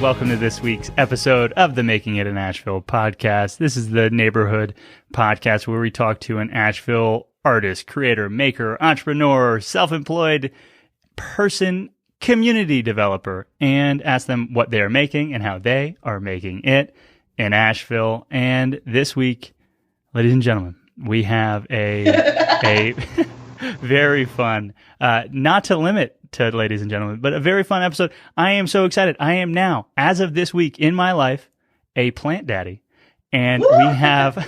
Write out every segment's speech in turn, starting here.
welcome to this week's episode of the Making It in Asheville podcast. This is the neighborhood podcast where we talk to an Asheville artist, creator, maker, entrepreneur, self-employed person, community developer, and ask them what they are making and how they are making it in Asheville. And this week, ladies and gentlemen, we have a very fun, not to limit to ladies and gentlemen, but a very fun episode. I am so excited. I am now, as of this week in my life, a plant daddy. And we have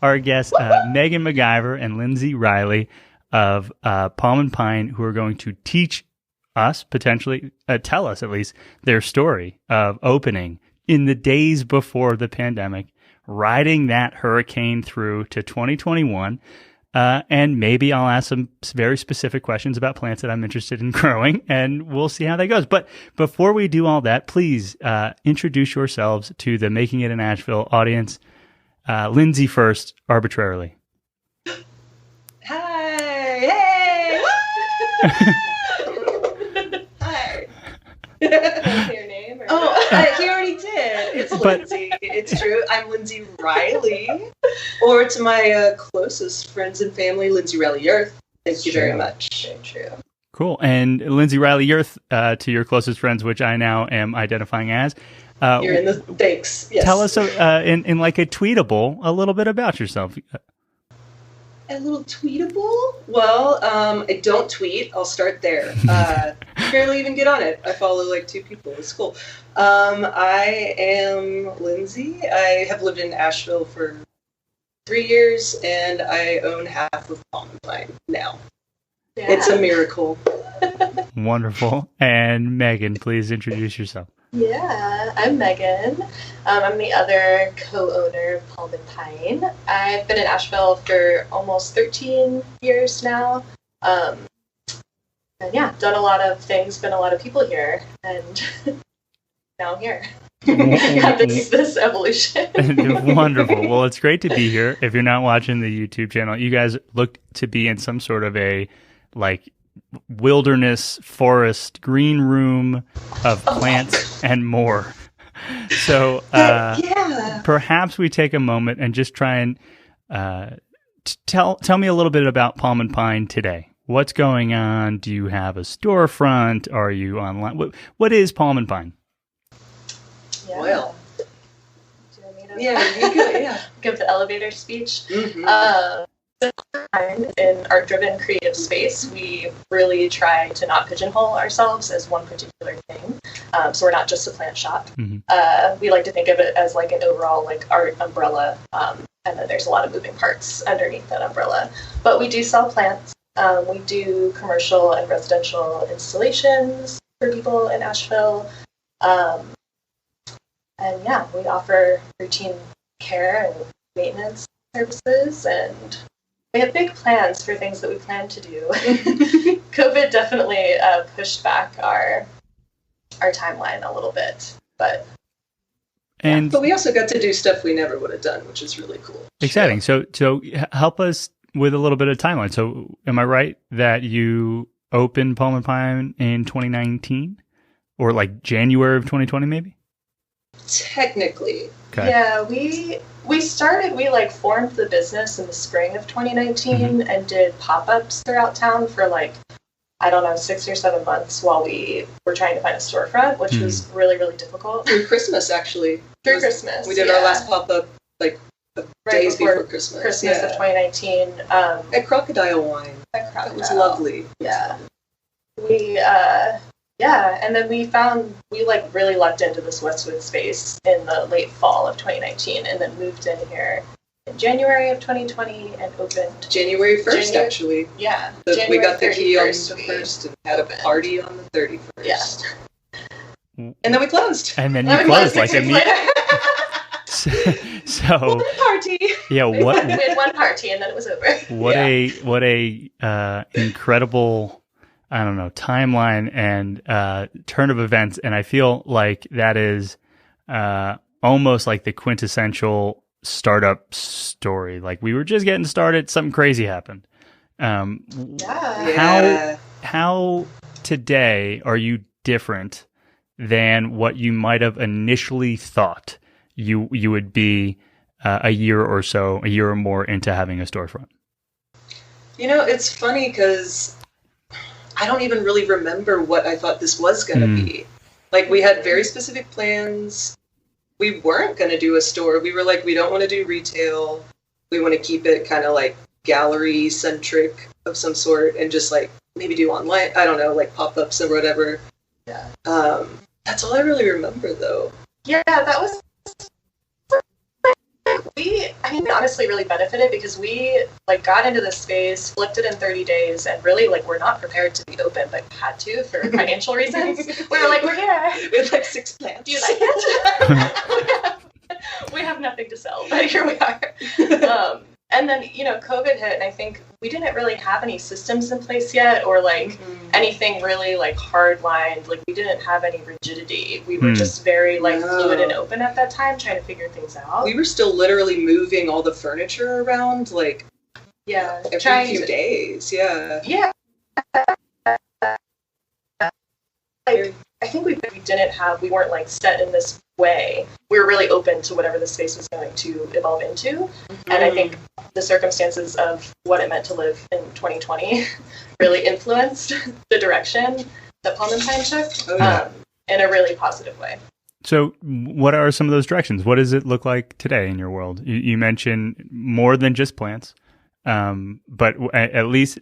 our guests, Megan MacGyver and Lindsay Riley of Palm and Pine, who are going to teach us, potentially, tell us at least, their story of opening in the days before the pandemic, riding that hurricane through to 2021. And maybe I'll ask some very specific questions about plants that I'm interested in growing, and we'll see how that goes. But before we do all that, please introduce yourselves to the Making It in Asheville audience. Lindsay first, arbitrarily. Hi! Hey! Hi! Your name? Or he already did. It's Lindsay. It's true. I'm Lindsay Riley. Or to my closest friends and family, Lindsay Riley Earth. Thank you very much. Very true. Cool. And Lindsay Riley Earth, to your closest friends, which I now am identifying as. You're in the thanks. Yes. Tell us in like a tweetable a little bit about yourself. A little tweetable? Well, I don't tweet. I'll start there. Barely even get on it. I follow like 2 people. It's cool. I am Lindsay. I have lived in Asheville for 3 years, and I own half of Palm and Pine now. Yeah. It's a miracle. Wonderful. And Megan, please introduce yourself. Yeah, I'm Megan. I'm the other co-owner of Palm and Pine. I've been in Asheville for almost 13 years now. And yeah, done a lot of things, been a lot of people here, and now I'm here. Got this evolution. Wonderful. Well, it's great to be here. If you're not watching the YouTube channel, you guys look to be in some sort of a like wilderness, forest, green room of plants and more. So perhaps we take a moment and just try and tell me a little bit about Palm and Pine today. What's going on? Do you have a storefront? Are you online? What is Palm and Pine? Yeah. Well, do you want me to give the elevator speech? Mm-hmm. In art-driven creative space, we really try to not pigeonhole ourselves as one particular thing. So we're not just a plant shop. Mm-hmm. We like to think of it as like an overall like art umbrella, and then there's a lot of moving parts underneath that umbrella. But we do sell plants. We do commercial and residential installations for people in Asheville. And yeah, we offer routine care and maintenance services, and we have big plans for things that we plan to do. COVID definitely pushed back our timeline a little bit, but we also got to do stuff we never would have done, which is really cool. Exciting. So help us with a little bit of timeline. So am I right that you opened Palm and Pine in 2019 or like January of 2020 maybe? Technically. Okay. Yeah, we like formed the business in the spring of 2019 mm-hmm. and did pop-ups throughout town for like, I don't know, 6 or 7 months while we were trying to find a storefront, which was really, really difficult. Through Christmas, actually. Christmas. We did our last pop-up like days before Christmas. Christmas of 2019. At Crocodile Wine. That was lovely. Yeah. And then we like really lucked into this Westwood space in the late fall of 2019 and then moved in here in January of 2020 and opened January 1st, actually. Yeah. We got the key on the 1st and had a party on the 31st. Yeah. And then we closed. And then you closed like immediately. So one party. Yeah, we had one party and then it was over. What a incredible, I don't know, timeline and turn of events, and I feel like that is almost like the quintessential startup story. Like we were just getting started, something crazy happened. How today are you different than what you might have initially thought you would be a year or more into having a storefront? It's funny because I don't even really remember what I thought this was going to be. Like, we had very specific plans. We weren't going to do a store. We were like, we don't want to do retail. We want to keep it kind of like gallery centric of some sort and just like maybe do online. I don't know, like pop-ups or whatever. Yeah. That's all I really remember though. Yeah, that was, we honestly really benefited because we like got into the space, flipped it in 30 days, and really like we're not prepared to be open, but had to for financial reasons. We were like, we're here. We had like 6 plants. Do you like it? we have nothing to sell, but here we are. And then, COVID hit, and I think we didn't really have any systems in place yet, or like anything really like hard-lined. Like we didn't have any rigidity. We were just very like fluid and open at that time, trying to figure things out. We were still literally moving all the furniture around, like every few days. Yeah. Yeah. Like, I think we weren't like set in this way. We were really open to whatever the space was going to evolve into. And I think the circumstances of what it meant to live in 2020 really influenced the direction that Palm and Pine took in a really positive way. So what are some of those directions? What does it look like today in your world? You mentioned more than just plants, but at least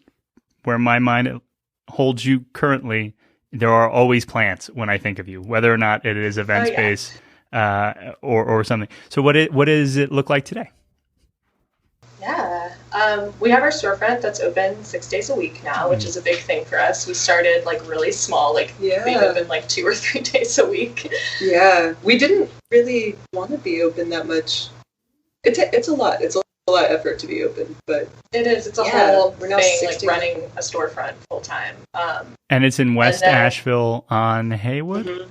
where my mind holds you currently, there are always plants when I think of you, whether or not it is event space or something. So what does it look like today? Yeah. We have our storefront that's open 6 days a week now, which is a big thing for us. We started like really small, like being open like 2 or 3 days a week. Yeah. We didn't really want to be open that much. It's a lot. It's a lot of effort to be open, but it is. It's a whole thing, like running a storefront full time. And it's in West Asheville on Haywood? Mm-hmm.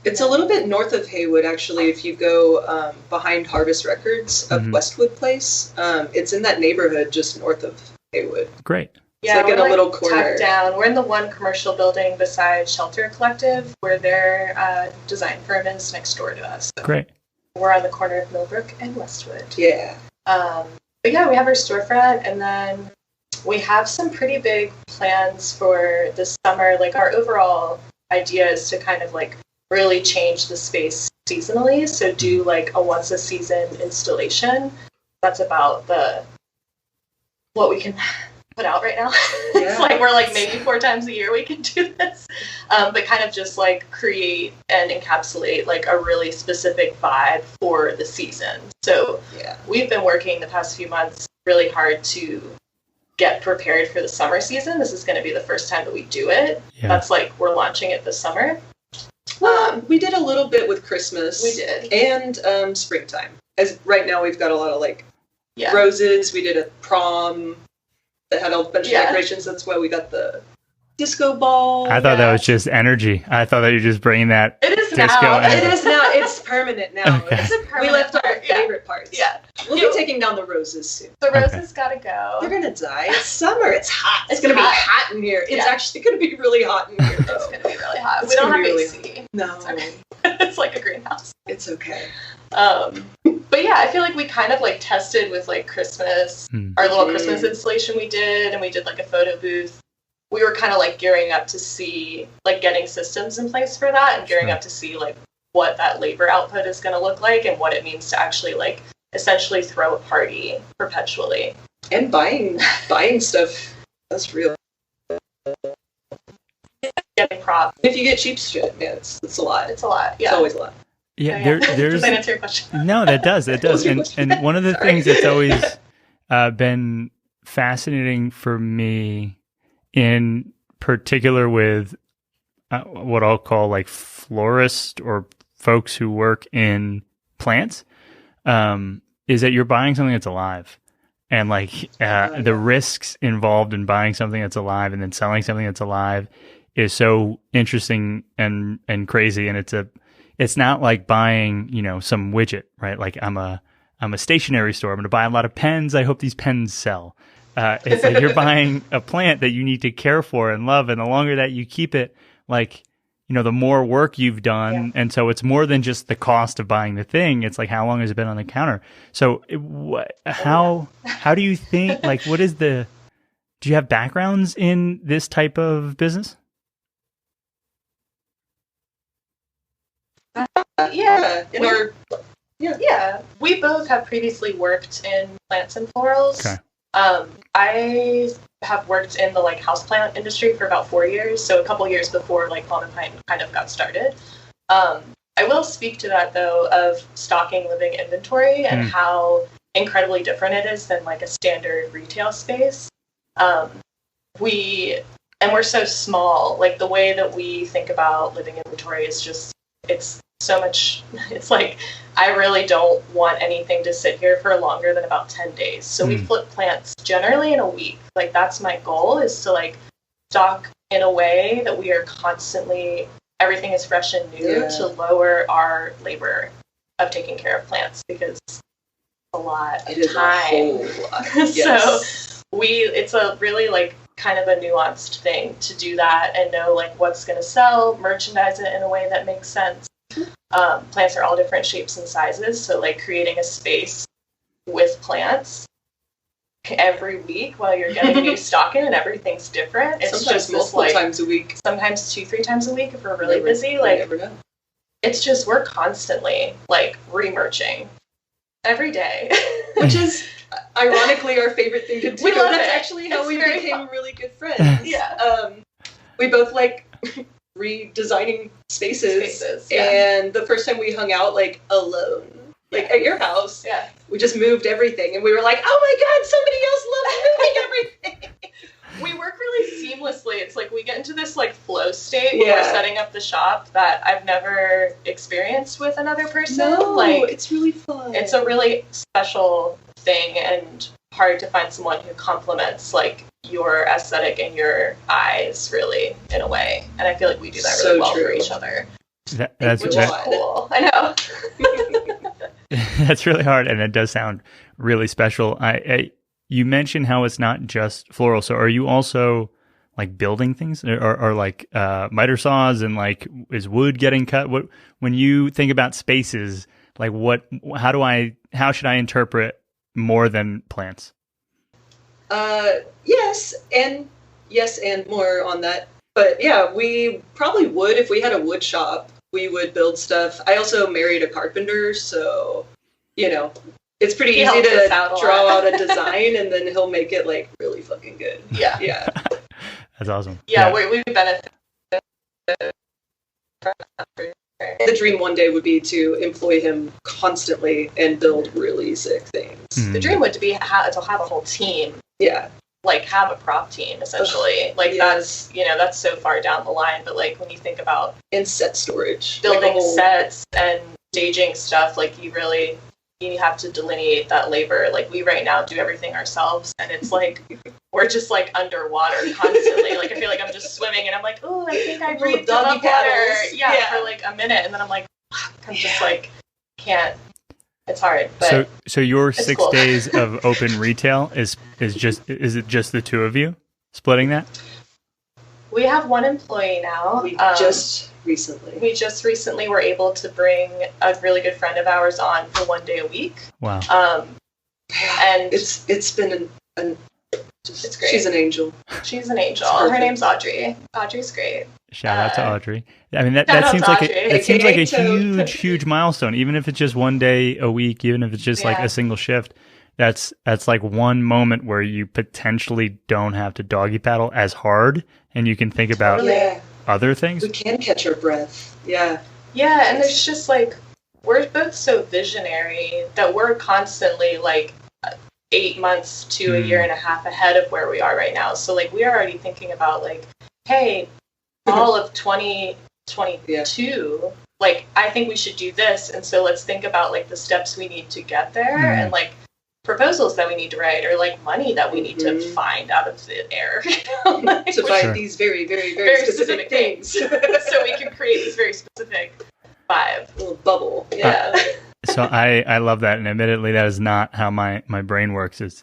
It's a little bit north of Haywood, actually, if you go behind Harvest Records of Westwood Place. It's in that neighborhood just north of Haywood. Great. Yeah, it's like in a little corner. Tucked down. We're in the one commercial building beside Shelter Collective, where their design firm is next door to us. So great. We're on the corner of Millbrook and Westwood. Yeah. But yeah, we have our storefront, and then we have some pretty big plans for this summer. Like, our overall idea is to kind of like really change the space seasonally. So do like a once a season installation. That's about what we can put out right now. It's like we're like maybe 4 times a year we can do this, but kind of just like create and encapsulate like a really specific vibe for the season. So we've been working the past few months really hard to get prepared for the summer season. This is going to be the first time that we do it. That's like we're launching it this summer. We did a little bit with Christmas. We did. And springtime. As right now we've got a lot of like roses. We did a prom that had a bunch of decorations. That's why we got the disco ball. I thought that was just energy. I thought that you were just bringing that disco energy. It is now. It's permanent now. Okay. It's a permanent we left part. our favorite parts. Yeah. We'll be taking down the roses soon. The roses gotta go. They're gonna die. It's summer. It's hot. It's gonna be hot in here. It's actually gonna be really hot in here, though. It's gonna be really hot. We don't have AC. No. It's like a greenhouse. It's okay. But yeah, I feel like we kind of like tested with like Christmas, our little Christmas installation we did, and we did like a photo booth. We were kind of like gearing up to see, like getting systems in place for that and gearing up to see like what that labor output is going to look like and what it means to actually like essentially throw a party perpetually. And buying stuff, that's real. Getting props. If you get cheap shit, man, it's a lot. It's a lot. Yeah. It's always a lot. Yeah, Does that answer your question? No, that does. It does. And one of the things that's always been fascinating for me, in particular with what I'll call like florists or folks who work in plants, is that you're buying something that's alive. And like the risks involved in buying something that's alive and then selling something that's alive is so interesting and crazy. And it's not like buying, some widget, right? Like I'm a stationery store. I'm going to buy a lot of pens. I hope these pens sell. It's like you're buying a plant that you need to care for and love. And the longer that you keep it, like the more work you've done. And so it's more than just the cost of buying the thing. It's like, how long has it been on the counter? So how do you think, like, do you have backgrounds in this type of business? Yeah. Yeah. We both have previously worked in plants and florals. Okay. I have worked in the like houseplant industry for about 4 years, so a couple years before like Palm and Pine kind of got started. I will speak to that though of stocking living inventory and how incredibly different it is than like a standard retail space. We're so small. Like the way that we think about living inventory is just it's so much. It's like I really don't want anything to sit here for longer than about 10 days. So we flip plants generally in a week. Like that's my goal, is to like stock in a way that we are constantly, everything is fresh and new to lower our labor of taking care of plants, because it's a lot of time. A whole lot. Yes. So it's a really like kind of a nuanced thing to do that and know like what's going to sell, merchandise it in a way that makes sense. Plants are all different shapes and sizes, so like creating a space with plants every week while you're getting new stock in and everything's different. It's sometimes just multiple like, times a week. Sometimes 2-3 times a week if we're really busy. Like never know. It's just we're constantly like remerching every day, which is ironically our favorite thing to do. We love That's it. actually how It's we very became fun. really good friends. We both like redesigning spaces. And the first time we hung out like alone, like at your house, we just moved everything, and we were like, oh my god, somebody else loves moving everything. We work really seamlessly. It's like we get into this like flow state when we're setting up the shop that I've never experienced with another person. No, like it's really fun. It's a really special thing and hard to find someone who complements like your aesthetic and your eyes really in a way. And I feel like we do that really well for each other. That's which is cool. I know. That's really hard, and it does sound really special. You mentioned how it's not just floral. So are you also like building things or like miter saws, and like is wood getting cut? When you think about spaces, like how should I interpret more than plants? Yes and more on that. But yeah, we probably would, if we had a wood shop, we would build stuff. I also married a carpenter, so, it's pretty easy to draw out a design, and then he'll make it, like, really fucking good. Yeah. That's awesome. Yeah. We benefit. The dream one day would be to employ him constantly and build really sick things. The dream would be to have a whole team. Yeah. Like have a prop team essentially. That's so far down the line, but like when you think about and set storage, building sets and staging stuff, like you have to delineate that labor. Like we right now do everything ourselves, and it's like we're just like underwater constantly. Like I feel like I'm just swimming and I'm like, oh, I think I breathed above water for like a minute, and then I'm like, I'm just like can't. It's hard. But so your 6 cool. days of open retail is it just the two of you splitting that? We have one employee now. We just recently were able to bring a really good friend of ours on for 1 day a week. Wow. And it's been it's great. She's an angel. She's an angel. Her name's Audrey. Audrey's great. Shout out to Audrey. I mean, that seems like a huge milestone. Even if it's just 1 day a week, even if it's just like a single shift, that's like one moment where you potentially don't have to doggy paddle as hard, and you can think about other things. We can catch our breath. Yeah. Yeah, and there's just like we're both so visionary that we're constantly like 8 months to a year and a half ahead of where we are right now. So like we are already thinking about like, hey, all of 2022, like I think we should do this, and so let's think about like the steps we need to get there and like proposals that we need to write or like money that we need to find out of the air like, to find these very, very, very specific things. So we can create this very specific vibe. Little bubble. Yeah. So I love that, and admittedly that is not how my brain works. It's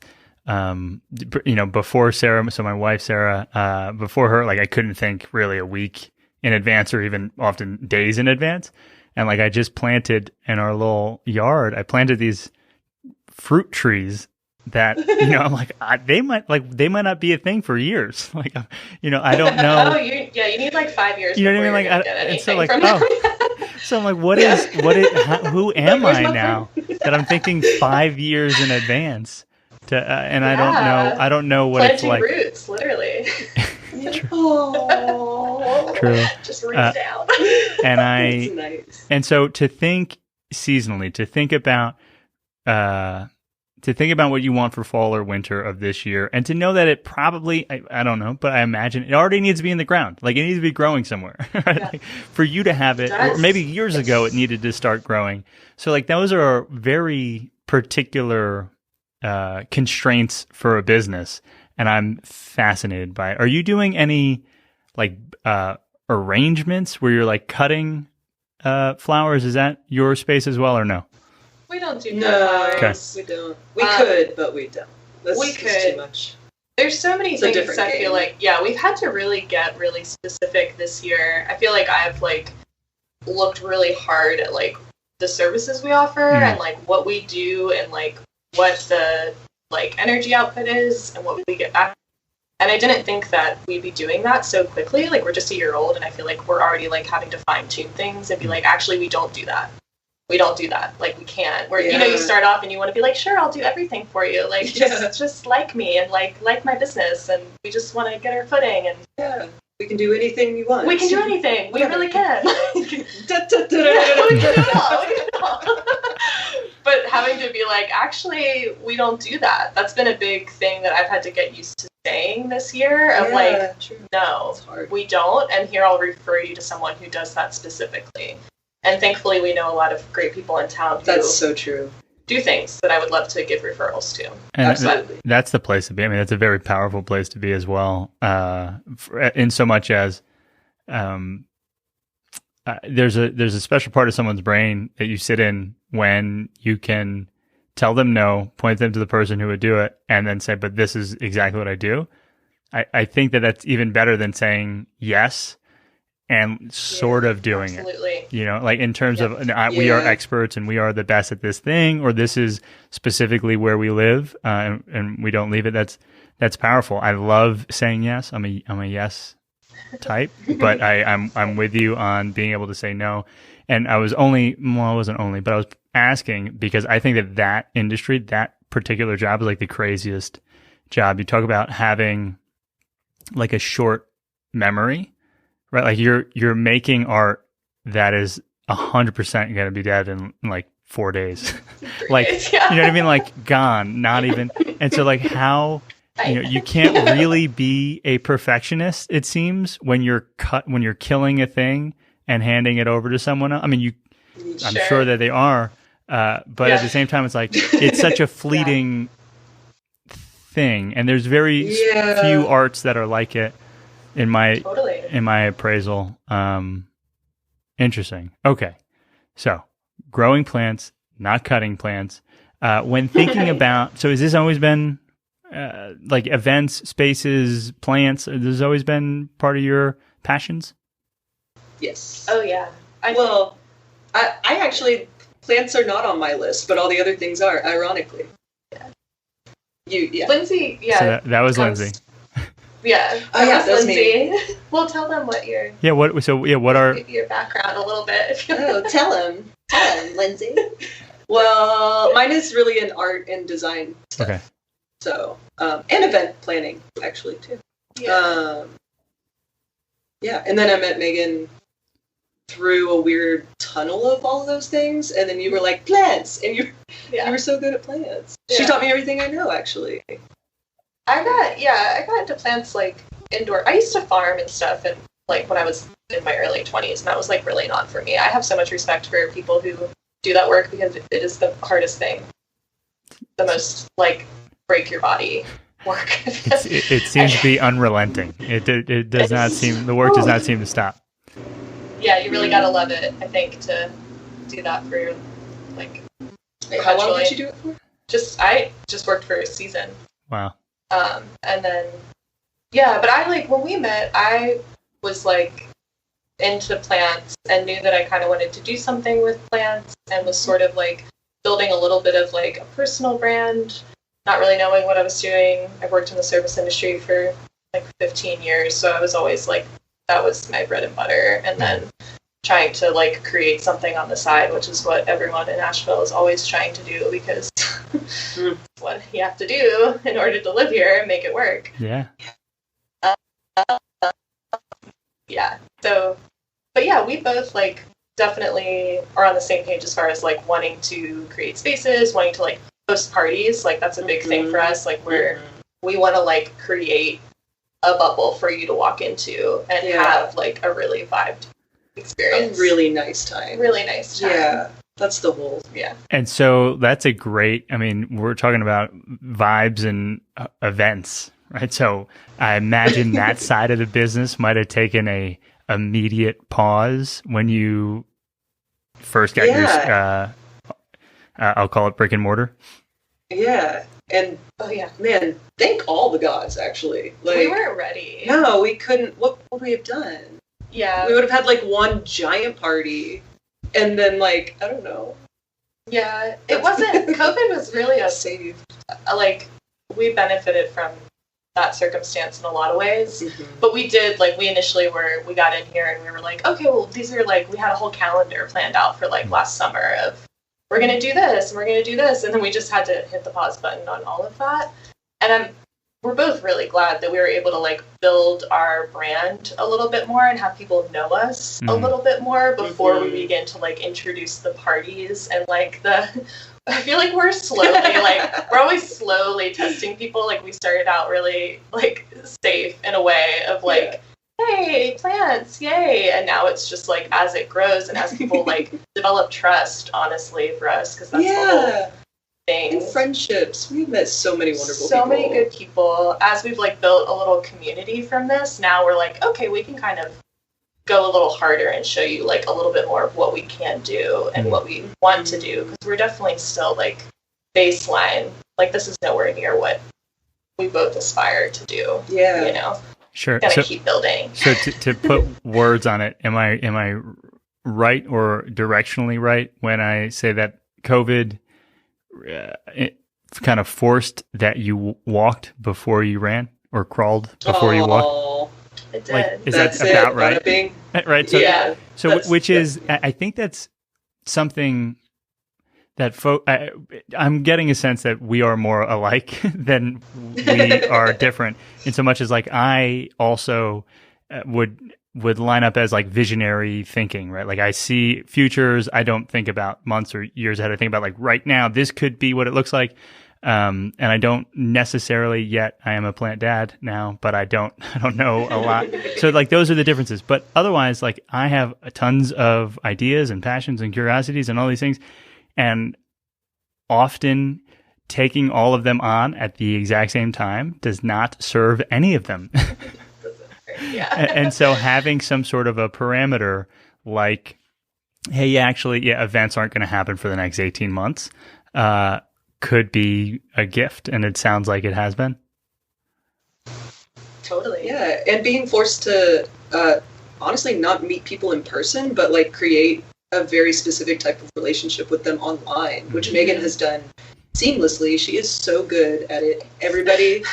before Sarah, so my wife Sarah, before her, like I couldn't think really a week in advance or even often days in advance. And like I just planted in our little yard, I planted these fruit trees that, I'm like, they might not be a thing for years. Like, I don't know. Oh, you need like 5 years. You know what I mean? Like, and so like, so I'm like, who am I now that I'm thinking 5 years in advance and I don't know what planting it's like. Roots, literally. True. Just reach down. And That's nice. and so to think seasonally, to think about what you want for fall or winter of this year, and to know that it probably, I don't know, but I imagine it already needs to be in the ground. Like it needs to be growing somewhere, right? Yeah. Like for you to have it, or maybe years ago it needed to start growing. So like those are very particular constraints for a business, and I'm fascinated by it. Are you doing any like arrangements where you're like cutting flowers? Is that your space as well, or no? We don't do flowers. Okay. We don't. We could, but we don't. We could. Too much. There's so many things I feel like, we've had to really get really specific this year. I feel like I've like looked really hard at like the services we offer and like what we do and like what the like energy output is and what we get back. And I didn't think that we'd be doing that so quickly. Like we're just a year old and I feel like we're already like having to fine tune things and be like, actually, we don't do that. We don't do that. Like we can't. Where you start off and you want to be like, sure, I'll do everything for you. Like just like me and like my business, and we just want to get our footing and we can do anything you want. We can do anything. We really can. But having to be like, actually, we don't do that. That's been a big thing that I've had to get used to saying this year. Of true. No, we don't. And here I'll refer you to someone who does that specifically. And thankfully, we know a lot of great people in town who That's so true. do things that I would love to give referrals to. And absolutely. That's the place to be. I mean, that's a very powerful place to be as well. In so much as there's a special part of someone's brain that you sit in when you can tell them no, point them to the person who would do it, and then say, but this is exactly what I do. I think that's even better than saying yes and sort of doing it, like in terms of we are experts and we are the best at this thing, or this is specifically where we live, and we don't leave it. That's powerful. I love saying yes. I'm a yes type, but I'm with you on being able to say no. And I wasn't only, but I was asking because I think that industry, that particular job is like the craziest job. You talk about having like a short memory. Right, like you're making art that is 100% going to be dead in like 4 days, like you know what I mean, like gone, not even. And so like how you can't really be a perfectionist. It seems when you're killing a thing and handing it over to someone else. I mean, I'm sure that they are, but at the same time, it's like it's such a fleeting thing, and there's very few arts that are like it. In my appraisal. Interesting. Okay. So growing plants, not cutting plants. When thinking about, so has this always been like events, spaces, plants? This has always been part of your passions? Yes. Oh yeah. I actually, plants are not on my list, but all the other things are, ironically. Lindsay, So that was Lindsay. Yeah. Oh yeah, that's Lindsay. me. Well, tell them what your what are your background a little bit. Tell him, Lindsay. Well, mine is really in art and design stuff. Okay. So, and event planning actually too. Yeah. And then I met Megan through a weird tunnel of all of those things, and then you were like plants, and you were so good at plants. Yeah. She taught me everything I know, actually. I got into plants like indoor. I used to farm and stuff, and like when I was in my early 20s, and that was like really not for me. I have so much respect for people who do that work because it is the hardest thing, the most like break your body work. It seems to be unrelenting. It does not seem, the work does not seem to stop. Yeah, you really gotta love it, I think, to do that for your like. How long did you do it for? I just worked for a season. Wow. And then, but I like when we met, I was like into plants and knew that I kind of wanted to do something with plants, and was sort of like building a little bit of like a personal brand, not really knowing what I was doing. I've worked in the service industry for like 15 years, so I was always like, that was my bread and butter. And then trying to like create something on the side, which is what everyone in Asheville is always trying to do, because it's what you have to do in order to live here and make it work. Yeah. Yeah. So, but yeah, we both like definitely are on the same page as far as like wanting to create spaces, wanting to like host parties. Like that's a big thing for us. Like we want to like create a bubble for you to walk into and have like a really vibed experience. A really nice time. Really nice time. Yeah. That's the whole. Yeah. And so that's a great, I mean, we're talking about vibes and events, right? So I imagine that side of the business might have taken a immediate pause when you first got your, I'll call it brick and mortar. Yeah. And man, thank all the gods, actually. Like, we weren't ready. No, we couldn't. What would we have done? Yeah. We would have had like one giant party and then like, I don't know. Yeah. It wasn't, COVID was really a save. Like, we benefited from that circumstance in a lot of ways. But we did, like, we got in here and we were like, okay, well, these are like, we had a whole calendar planned out for like last summer of, we're going to do this, and we're going to do this. And then we just had to hit the pause button on all of that. And we're both really glad that we were able to like build our brand a little bit more and have people know us a little bit more before we begin to like introduce the parties and like I feel like we're always slowly testing people. Like we started out really like safe in a way of like, hey, plants, yay. And now it's just like, as it grows and as people like develop trust, honestly, for us, because that's the whole thing. And friendships. We've met so many wonderful people. So many good people. As we've like built a little community from this, now we're like, okay, we can kind of go a little harder and show you like a little bit more of what we can do and what we want to do, because we're definitely still like baseline. Like this is nowhere near what we both aspire to do. Yeah. You know? Sure. Gotta keep building. So to put words on it, am I right or directionally right when I say that COVID it kind of forced that you walked before you ran or crawled before you walked? It did. Like, is that about right? Right. So, yeah. So which is, I think that's something that I'm getting a sense that we are more alike than we are different, in so much as like I also would line up as like visionary thinking, right? Like I see futures. I don't think about months or years ahead. I think about like right now, this could be what it looks like. And I don't necessarily yet, I am a plant dad now, but I don't know a lot. So like those are the differences. But otherwise, like I have tons of ideas and passions and curiosities and all these things. And often taking all of them on at the exact same time does not serve any of them. Yeah. And so having some sort of a parameter like, hey, events aren't going to happen for the next 18 months, could be a gift. And it sounds like it has been. Totally. Yeah. And being forced to, honestly not meet people in person, but like create a very specific type of relationship with them online, which Megan has done seamlessly. She is so good at it. Everybody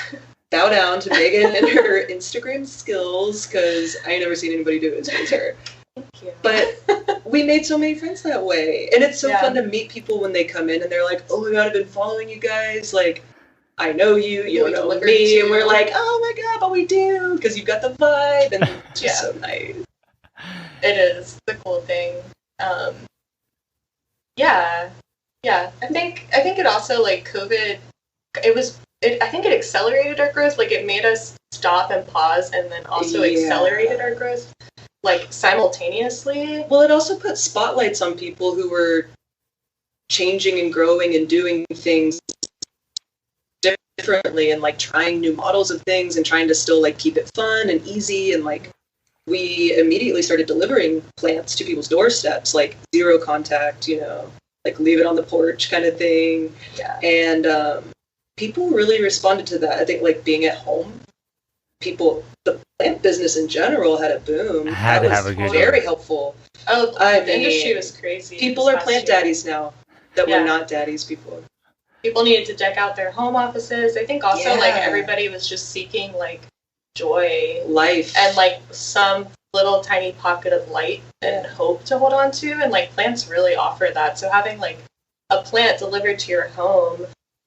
bow down to Megan and her Instagram skills, because I ain't never seen anybody do it as good as her. Thank you. But we made so many friends that way. And it's so fun to meet people when they come in and they're like, oh my God, I've been following you guys. Like, I know you, you don't know me. And we're like, oh my God, but we do, because you've got the vibe. And it's just so nice. It is the cool thing. I think it also like COVID, I think it accelerated our growth. Like it made us stop and pause, and then also accelerated our growth like simultaneously. Well, it also put spotlights on people who were changing and growing and doing things differently and like trying new models of things and trying to still like keep it fun and easy. And like we immediately started delivering plants to people's doorsteps, like zero contact, like leave it on the porch kind of thing. Yeah. And people really responded to that. I think like being at home people, the plant business in general had a boom. Had to have a good very year. helpful. Oh, I the mean, industry was crazy. People this are past plant year. daddies now that Yeah. were not daddies before. People needed to deck out their home offices. I think also like Yeah. everybody was just seeking like joy Life. and like some little tiny pocket of light and hope to hold on to, and like plants really offer that. So having like a plant delivered to your home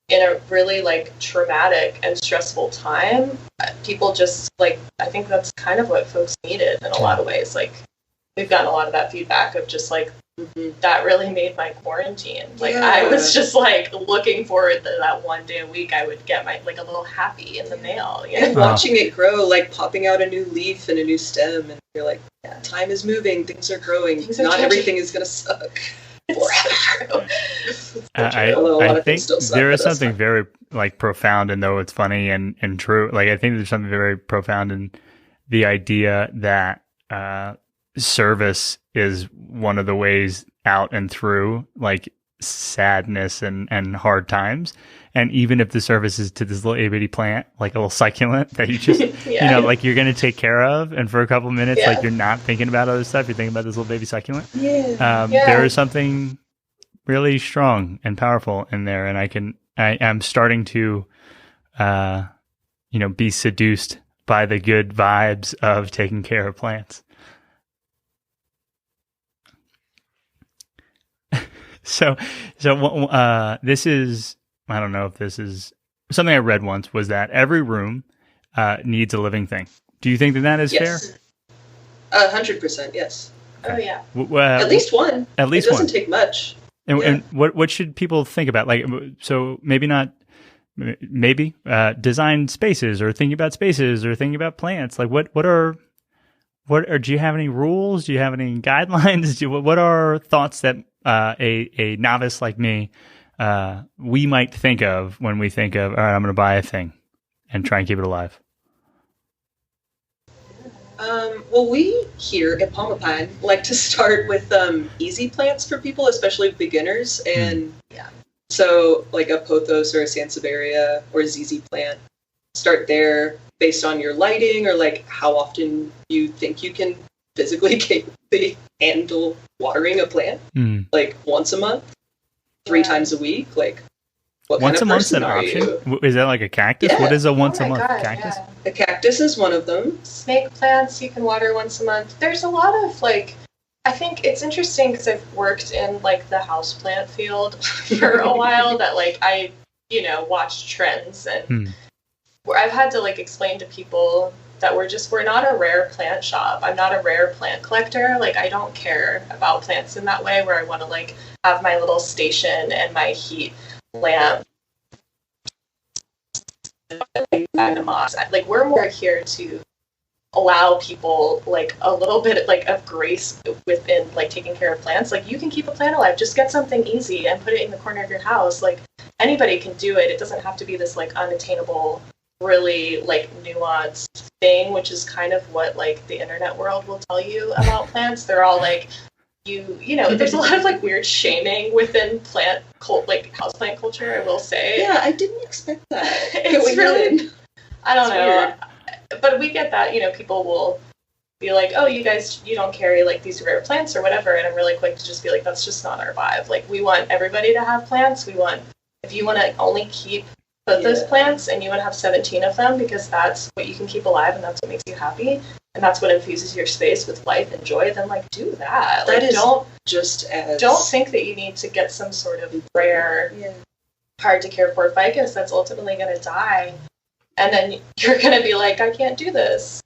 in a really like traumatic and stressful time, people just like, I think that's kind of what folks needed in a lot of ways. Like we've gotten a lot of that feedback of just like, that really made my quarantine. Like I was just like looking forward to that one day a week I would get my like a little happy in the mail. You know? And watching it grow, like popping out a new leaf and a new stem, and you're like, yeah, time is moving, things are growing. Things are not changing. everything is gonna suck. I think there is something very like profound, and though it's funny and true, like I think there's something very profound in the idea that service is one of the ways out and through like sadness and hard times. And even if the service is to this little itty bitty plant, like a little succulent that you just, you know, like you're going to take care of. And for a couple minutes, like you're not thinking about other stuff. You're thinking about this little baby succulent. There is something really strong and powerful in there. And I am starting to, be seduced by the good vibes of taking care of plants. So this is, I don't know if this is something I read once, was that every room needs a living thing. Do you think that is fair? 100%, yes. Oh yeah. At least one. At least it doesn't one. take much. And what should people think about? Like, so maybe design spaces, or thinking about spaces, or thinking about plants. Like what are, do you have any rules? Do you have any guidelines? What are thoughts that a novice like me, we might think of when we think of, all right, I'm going to buy a thing and try and keep it alive? Well, we here at Palmapine like to start with easy plants for people, especially beginners. And so like a pothos or a sansevieria or a ZZ plant, start there based on your lighting or like how often you think you can physically capably handle watering a plant. Like once a month, 3 times a week, like what once kind of a month's an person are option? you? Is that like a cactus? Yeah. What is a once a month God, cactus? yeah. A cactus is one of them. Snake plants you can water once a month. There's a lot of like, I think it's interesting because I've worked in like the houseplant field for a while, that like I, watch trends, and where I've had to like explain to people that we're not a rare plant shop. I'm not a rare plant collector. Like I don't care about plants in that way, where I want to like have my little station and my heat lamp. Like we're more here to allow people like a little bit like of grace within like taking care of plants. Like you can keep a plant alive, just get something easy and put it in the corner of your house. Like anybody can do it. It doesn't have to be this like unattainable, really like nuanced thing, which is kind of what like the internet world will tell you about plants. They're all like, there's a lot of like weird shaming within plant like houseplant culture, I will say. Yeah, I didn't expect that. It's really, I don't know. Weird. But we get that, people will be like, oh, you guys, you don't carry like these rare plants or whatever. And I'm really quick to just be like, that's just not our vibe. Like we want everybody to have plants. If you want to only keep those plants and you want to have 17 of them because that's what you can keep alive and that's what makes you happy and that's what infuses your space with life and joy, then like do that. Like don't think that you need to get some sort of rare, hard to care for ficus that's ultimately going to die. And then you're going to be like, I can't do this.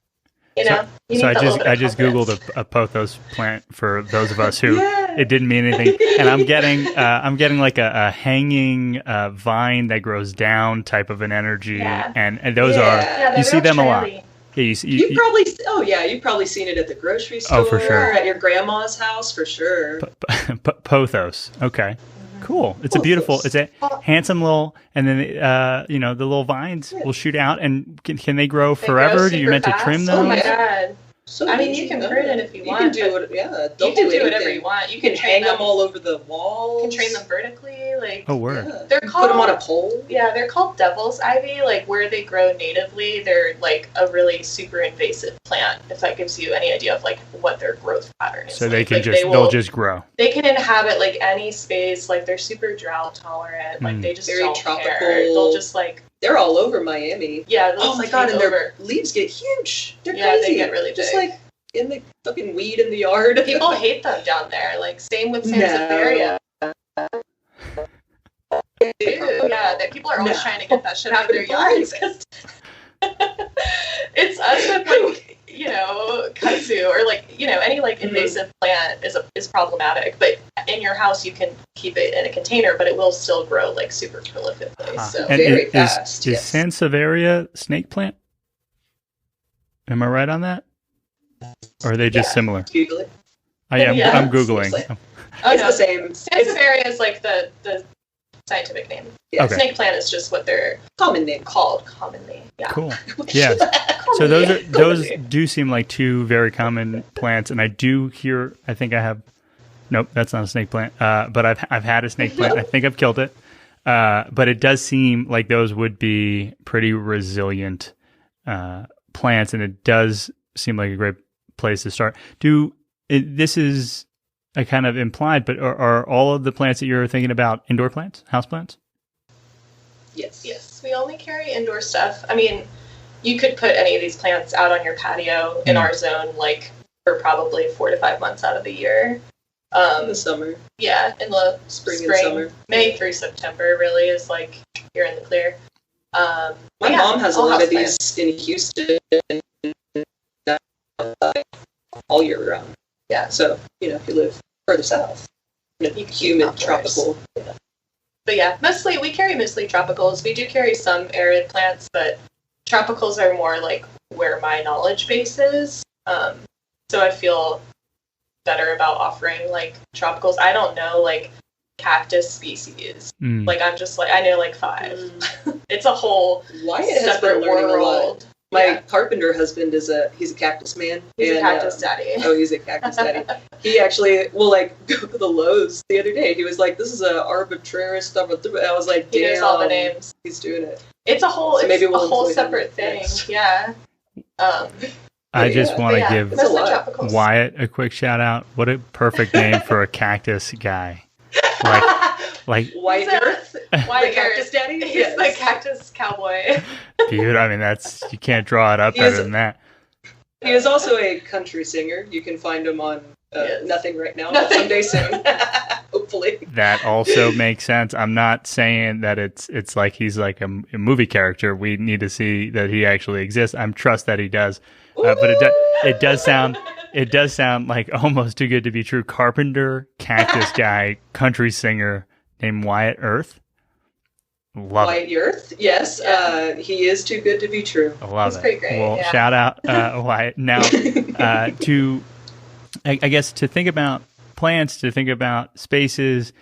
So I just Googled a pothos plant for those of us who it didn't mean anything. And I'm getting like a hanging vine that grows down type of an energy. And those are, you see them a lot. Yeah, you've probably seen it at the grocery store. Oh, for ssure. At your grandma's house, for sure. Pothos. Okay. Cool. It's it's a handsome little, and then, the little vines will shoot out, and can they grow forever? Do you meant to trim them? Oh my God. So I mean, easy, you can no. prune it if you want. You can do but it. Yeah, You don't can do do whatever anything. you want. You can hang them all over the walls. You can train them vertically. Like, Oh, word. Yeah. They're Put them on a called- pole. yeah, they're called devil's ivy. Like, where they grow natively, they're like a really super invasive plant. If that gives you any idea of like what their growth pattern is. So they like. can Like, they'll just grow. They can inhabit like any space. Like, they're super drought tolerant. Like, they just Very don't tropical. care. They'll just like, They're all over Miami. yeah. They'll Oh my take god, and over. their leaves get huge. They're Yeah, crazy. they get really Just big. like in the fucking weed in the yard. People hate them down there. Like, same with No. Sansevieria. Dude, yeah, people are always No. trying to get that shit out of their yards because it's us with like, you know, kudzu or like, you know, any like invasive plant is problematic. But in your house, you can keep it in a container, but it will still grow like super prolifically. So And Very is fast, yes. Sansevieria snake plant? Am I right on that? Or are they just Yeah. similar? Google it. I'm Yeah, Googling. seriously. oh, It's no, the same. Sansevieria is like the scientific name. Yes. Okay. Snake plant is just what they're Common name. called commonly. Yeah. Cool. Yeah. So those do seem like two very common plants, and I do hear. I think I have. Nope, that's not a snake plant. But I've had a snake plant. I think I've killed it. But it does seem like those would be pretty resilient plants, and it does seem like a great place to start. This is a kind of implied, but are all of the plants that you're thinking about indoor plants, house plants? Yes. Yes, we only carry indoor stuff. I mean, you could put any of these plants out on your patio in our zone, like for probably 4 to 5 months out of the year. In the summer. Yeah, in the Spring and summer. May through September really is like you're in the clear. My yeah, mom has a all lot of house these in Houston all year round. Yeah. So, you know, if you live further south, You can keep humid, outdoors. tropical. But yeah, we carry mostly tropicals. We do carry some arid plants, but tropicals are more like where my knowledge base is. So I feel better about offering like tropicals. I don't know like cactus species. Like I'm just like I know like 5. It's a whole Wyatt has been separate learning a lot. world. My carpenter husband he's a cactus man. He's a and, cactus daddy. Oh, he's a cactus daddy. He actually will like go to the Lowe's the other day. He was like, "This is a arbitraris stuff." I was like, He knows all the "Damn, names. he's doing it." It's a whole, So maybe we'll a whole include him. separate thing. Yes. Yeah. I just want to give That's a mostly lot. tropicals. Wyatt a quick shout out. What a perfect name for a cactus guy. Like White He's a- Earth, White the cactus daddy. He's Yes. the cactus cowboy. dude, I mean you can't draw it up He better is- than that. He is also a country singer. You can find him on Yes. Nothing right now. Nothing. Someday soon, hopefully. That also makes sense. I'm not saying that it's like he's like a movie character. We need to see that he actually exists. I'm trust that he does. But it does sound like almost too good to be true. Carpenter, cactus guy, country singer named Wyatt Earth. Love it. White Earth, yes. Yeah. He is too good to be true. I love He's it. pretty great, Well, yeah. shout out Wyatt. Now, I guess to think about plants, to think about spaces,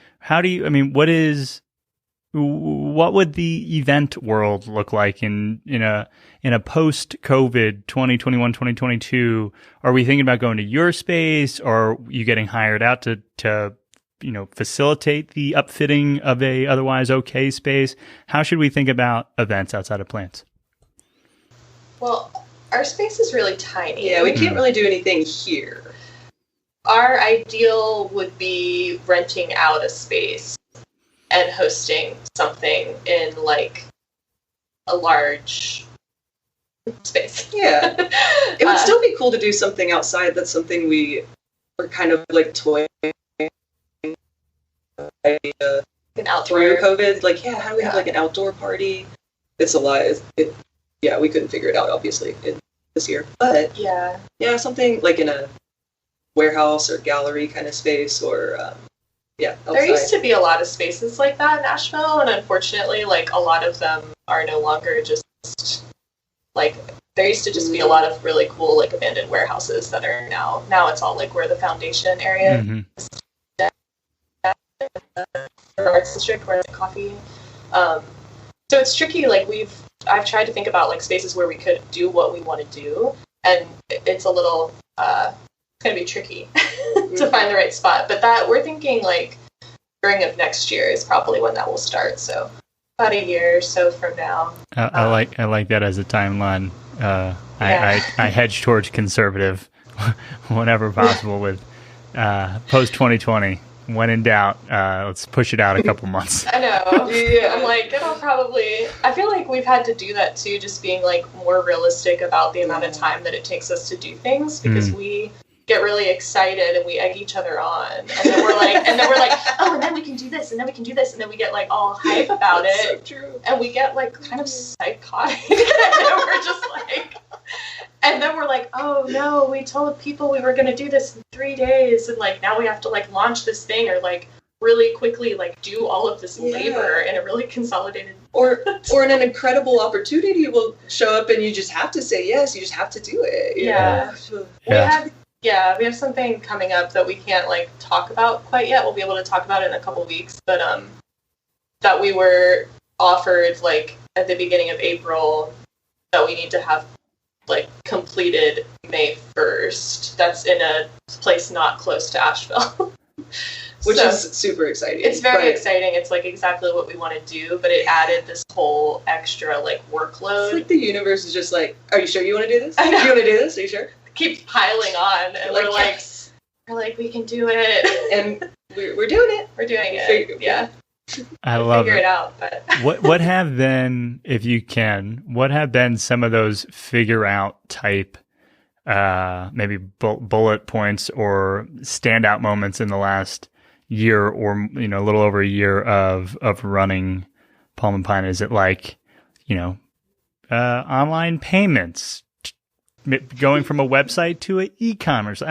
what would the event world look like in a post-COVID 2021, 2022? Are we thinking about going to your space, or are you getting hired out to facilitate the upfitting of a otherwise okay space? How should we think about events outside of plants? Well, our space is really tiny. Yeah, we can't really do anything here. Our ideal would be renting out a space and hosting something in like a large space. Yeah. It would still be cool to do something outside. That's something we are kind of like toying an outdoor. through COVID. Like, how do we have like an outdoor party? It's a lot. Yeah, we couldn't figure it out, obviously, this year. But Yeah. something like in a warehouse or gallery kind of space, or outside. There used to be a lot of spaces like that in Asheville, and unfortunately, like a lot of them are no longer just like there used to just be a lot of really cool like abandoned warehouses that are now it's all like where the foundation area Mhm. or arts district where it's coffee. So it's tricky. Like I've tried to think about like spaces where we could do what we want to do, and it's a little it's gonna be tricky to find the right spot. But that we're thinking like spring of next year is probably when that will start. So about a year or so from now. I like that as a timeline. I hedge towards conservative whenever possible with post 2020. When in doubt, let's push it out a couple months. I know. Yeah. I'm like, it'll probably... I feel like we've had to do that too, just being like more realistic about the amount of time that it takes us to do things, because we get really excited and we egg each other on, and then we're like, oh, and then we can do this, and then we can do this, and then we get like all hype about it. So true. And we get like kind of psychotic, and then we're just like... And then we're like, oh no, we told people we were going to do this in 3 days, and like now we have to like launch this thing or like really quickly like do all of this labor in a really consolidated or an incredible opportunity will show up and you just have to say yes, you just have to do it. We have something coming up that we can't like talk about quite yet. We'll be able to talk about it in a couple weeks, but that we were offered like at the beginning of April that we need to have like completed May 1st. That's in a place not close to Asheville. Which is super exciting. It's very exciting. It's like exactly what we want to do, but it added this whole extra like workload. It's like the universe is just like, are you sure you want to do this? Do you want to do this? Are you sure? It keeps piling on, and we're like, we can do it. And we're doing it. We're doing it. Yeah. I love figure it out, but what have been, if you can, what have been some of those figure out type maybe bullet points or standout moments in the last year or a little over a year of running Palm and Pine? Is it like online payments, going from a website to an e-commerce?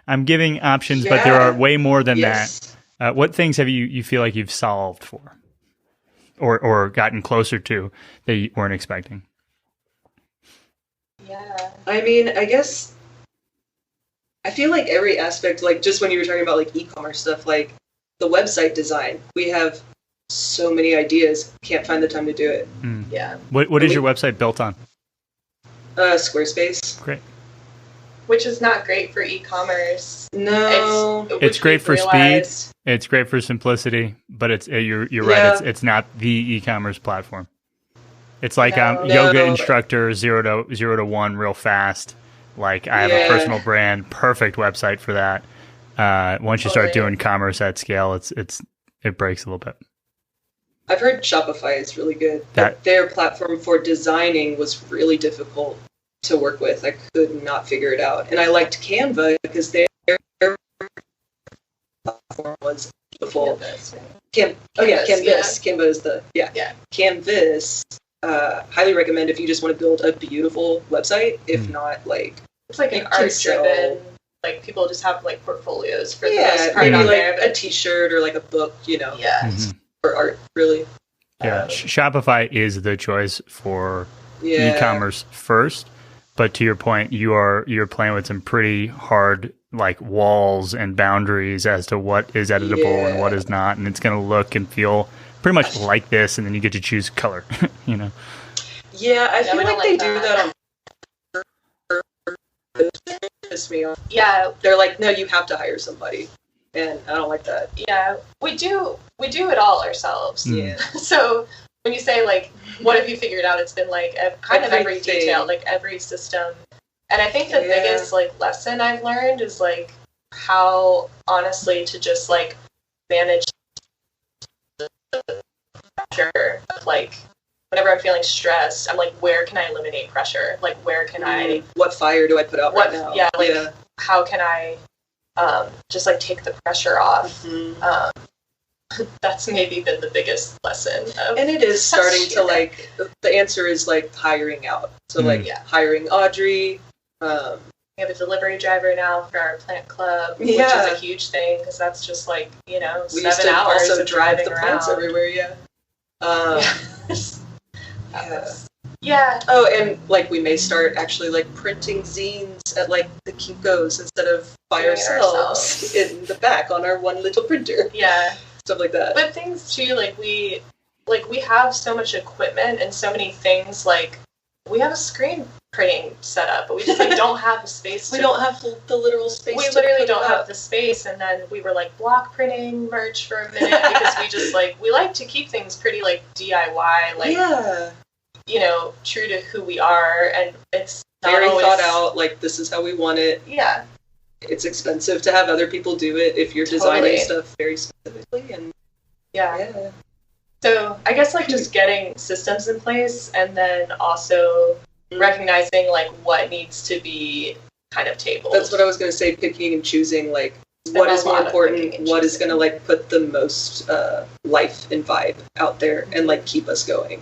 I'm giving options, but there are way more than that. What things have you feel like you've solved for or gotten closer to that you weren't expecting? Yeah. I mean, I guess I feel like every aspect, like just when you were talking about like e-commerce stuff, like the website design, we have so many ideas, can't find the time to do it. Yeah. What is your website built on? Squarespace. Great. Which is not great for e-commerce. No. It's great for speed. It's great for simplicity, but you're right. It's not the e-commerce platform. It's like yoga instructor 0 to 1 real fast. Like I have a personal brand, perfect website for that. Once you start doing commerce at scale, it breaks a little bit. I've heard Shopify is really good. But their platform for designing was really difficult to work with. I could not figure it out. And I liked Canva because their platform was beautiful. Canvas. Canva is Canvas. Highly recommend if you just want to build a beautiful website. If not, like it's like an art-driven. Like people just have like portfolios for the most part maybe on like there, a T-shirt or like a book, for art, really. Yeah, Shopify is the choice for e-commerce first. But to your point, you're playing with some pretty hard like walls and boundaries as to what is editable and what is not, and it's going to look and feel pretty much like this, and then you get to choose color. Yeah, I feel like they do that on piss me off. Yeah, they're like, no, you have to hire somebody, and I don't like that. Yeah, we do it all ourselves. Yeah. So when you say like, what have you figured out? It's been like kind of every detail, like every system. And I think the biggest like lesson I've learned is like how honestly to just like manage the pressure of like whenever I'm feeling stressed, I'm like, where can I eliminate pressure? Like where can I what fire do I put out right now? Yeah, like how can I just like take the pressure off? That's maybe been the biggest lesson. And it is starting to like, the answer is like hiring out. So like hiring Audrey. We have a delivery driver now for our plant club, which is a huge thing because that's just like, 7 hours of driving around. Plants everywhere, Oh, and like we may start actually like printing zines at like the Kinko's instead of by ourselves in the back on our one little printer. Yeah. Stuff like that. But things too, we have so much equipment and so many things like we have a screen printing setup, but we just like don't have the space. We don't have the literal space. We literally don't have the space, and then we were like block printing merch for a minute because we just like we like to keep things pretty like DIY, like you know, true to who we are, and it's not very always thought out. Like this is how we want it. Yeah, it's expensive to have other people do it if you're designing stuff very specifically, and yeah. So I guess like just getting systems in place, and then also recognizing like what needs to be kind of tabled. That's what I was going to say, picking and choosing like what is more important, what is going to like put the most life and vibe out there and like keep us going.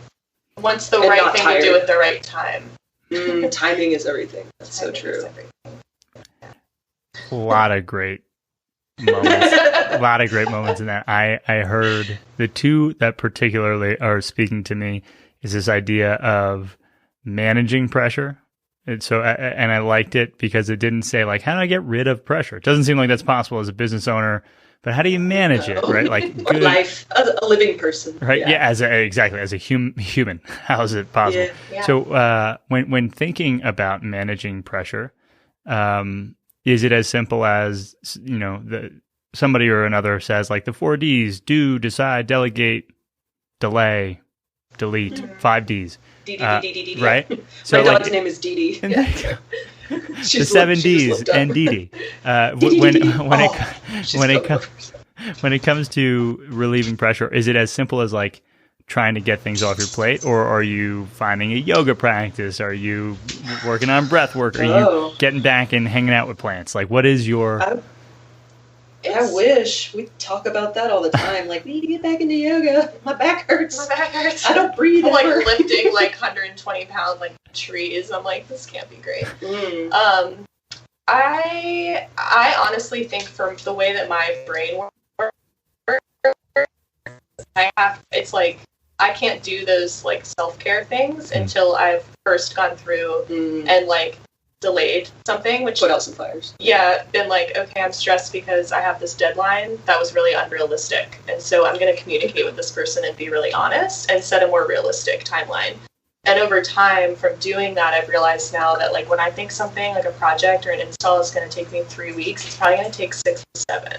What's the right thing to do at the right time? Timing is everything. That's so true. A lot of great moments. A lot of great moments in that. I heard the two that particularly are speaking to me is this idea of managing pressure. And so, and I liked it because it didn't say like, how do I get rid of pressure? It doesn't seem like that's possible as a business owner, but how do you manage it, right? Like good life, as a living person, right? Yeah, exactly as a human, how is it possible? Yeah. So when thinking about managing pressure, is it as simple as, you know, somebody or another says like the 4 Ds: do, decide, delegate, delay, delete, 5 Ds. Right? So my dog's name is Dee Dee. The 7 Ds and Dee Dee. When it comes to relieving pressure, is it as simple as like trying to get things off your plate, or are you finding a yoga practice? Are you working on breath work? Are you getting back and hanging out with plants? Like, what is your... I wish. We talk about that all the time. Like, we need to get back into yoga. My back hurts. I don't breathe. I'm like lifting like 120-pound like trees. I'm like, this can't be great. I honestly think from the way that my brain works, it's like I can't do those like self-care things until I've first gone through and like delayed something, which put out some fires. Yeah, been like, okay, I'm stressed because I have this deadline that was really unrealistic, and so I'm going to communicate with this person and be really honest and set a more realistic timeline. And over time, from doing that, I've realized now that like when I think something like a project or an install is going to take me 3 weeks, it's probably going to take 6 to 7.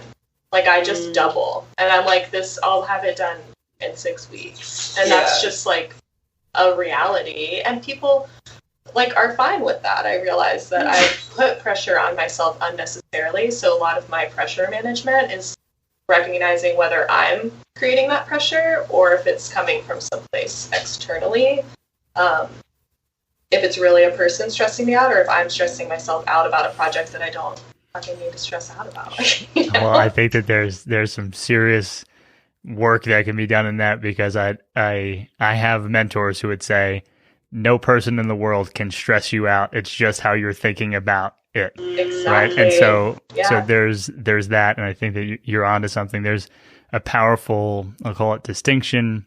Like I just double, and I'm like, I'll have it done in 6 weeks, and that's just like a reality, and people like are fine with that. I realize that I put pressure on myself unnecessarily, so a lot of my pressure management is recognizing whether I'm creating that pressure or if it's coming from someplace externally. If it's really a person stressing me out, or if I'm stressing myself out about a project that I don't fucking need to stress out about. You know? Well, I think that there's some serious work that can be done in that, because I have mentors who would say no person in the world can stress you out. It's just how you're thinking about it. Exactly. Right. And so there's that. And I think that you're onto something. There's a powerful, I'll call it distinction,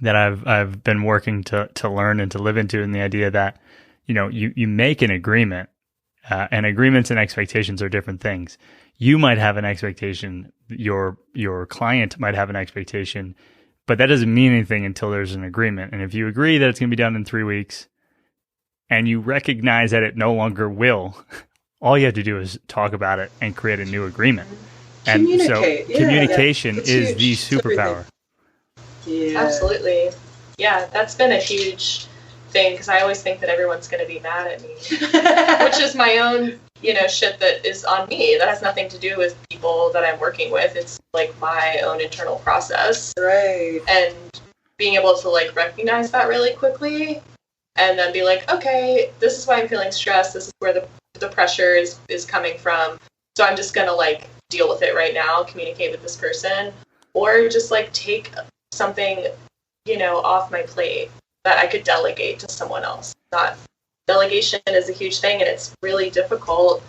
that I've been working to learn and to live into, in the idea that, you know, you make an agreement, and agreements and expectations are different things. You might have an expectation, your client might have an expectation, but that doesn't mean anything until there's an agreement. And if you agree that it's going to be done in 3 weeks and you recognize that it no longer will, all you have to do is talk about it and create a new agreement. And so communication is the superpower. Yeah. Absolutely. Yeah, that's been a huge thing, because I always think that everyone's going to be mad at me, which is my own, you know, shit that is on me. That has nothing to do with people that I'm working with. It's like my own internal process. Right. And being able to like recognize that really quickly, and then be like, okay, this is why I'm feeling stressed. This is where the pressure is coming from. So I'm just going to like deal with it right now, communicate with this person, or just like take something, you know, off my plate that I could delegate to someone else. Delegation is a huge thing, and it's really difficult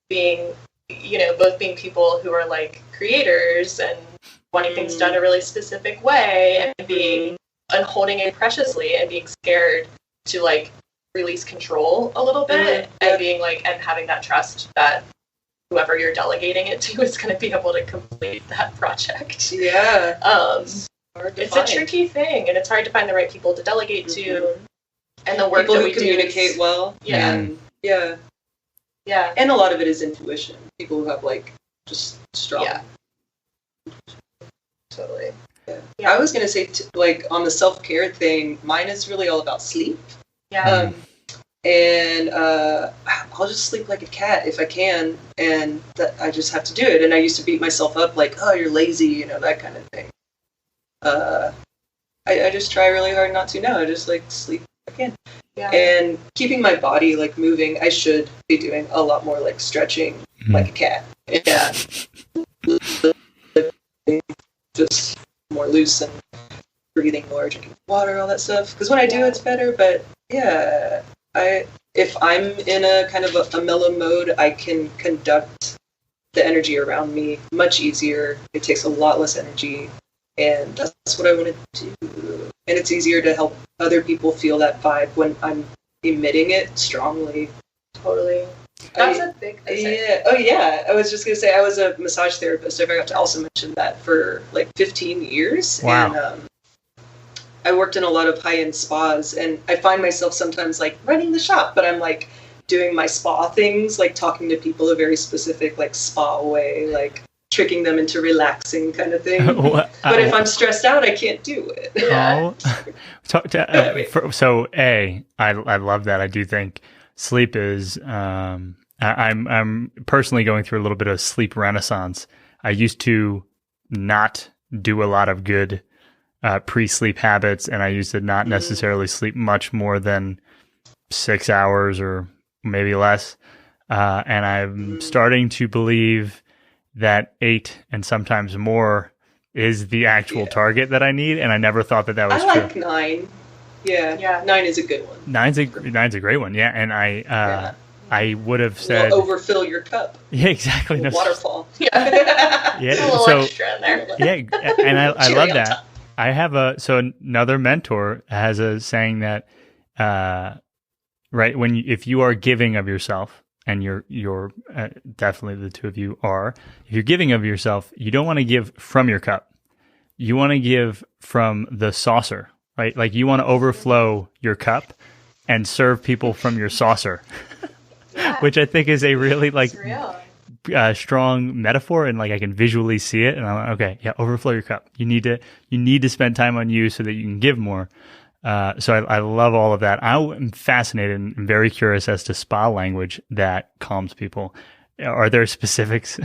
being, you know, both being people who are like creators and wanting things done a really specific way, and holding it preciously, and being scared to like release control a little bit, and being like, and having that trust that whoever you're delegating it to is going to be able to complete that project. Yeah. It's a tricky thing, and it's hard to find the right people to delegate to. And the work people that who we communicate do well. Yeah. And yeah. Yeah. And a lot of it is intuition. People who have like just strong. Yeah. Totally. Yeah. I was gonna say like on the self-care thing, mine is really all about sleep. Yeah. And I'll just sleep like a cat if I can, and I just have to do it. And I used to beat myself up like, oh, you're lazy, you know, that kind of thing. I just try really hard not to now. I just like sleep if I can. Yeah. And keeping my body like moving, I should be doing a lot more like stretching like a cat. Yeah. Just more loose and breathing more, drinking water, all that stuff. Because when I do, it's better. But yeah, if I'm in a kind of a mellow mode, I can conduct the energy around me much easier. It takes a lot less energy, and that's what I want to do. And it's easier to help other people feel that vibe when I'm emitting it strongly. Totally. That's a big thing. Yeah. Oh, yeah. I was just going to say I was a massage therapist. I forgot to also mention that for like 15 years. Wow. And I worked in a lot of high-end spas, and I find myself sometimes like running the shop, but I'm like doing my spa things, like talking to people a very specific like spa way, like tricking them into relaxing kind of thing. But if I'm stressed out, I can't do it. Yeah. So I love that. I do think sleep is, I'm personally going through a little bit of sleep renaissance. I used to not do a lot of good pre-sleep habits, and I used to not necessarily sleep much more than 6 hours or maybe less. And I'm starting to believe that 8 and sometimes more is the actual target that I need, and I never thought that was true. I like 9. Yeah, 9 is a good one. Nine's a great one. Yeah, and I would have said overfill your cup. Yeah, exactly. No, waterfall. Yeah, a little extra in there. Yeah, and I love that. Top. I have another mentor has a saying that right if you are giving of yourself, and you're definitely the two of you are, if you're giving of yourself, you don't want to give from your cup. You want to give from the saucer. Right? Like you want to overflow your cup and serve people from your saucer, which I think is a really strong metaphor, and like I can visually see it. And I'm like, okay, yeah, overflow your cup. You need to spend time on you so that you can give more. So I love all of that. I am fascinated and very curious as to spa language that calms people. Are there specifics?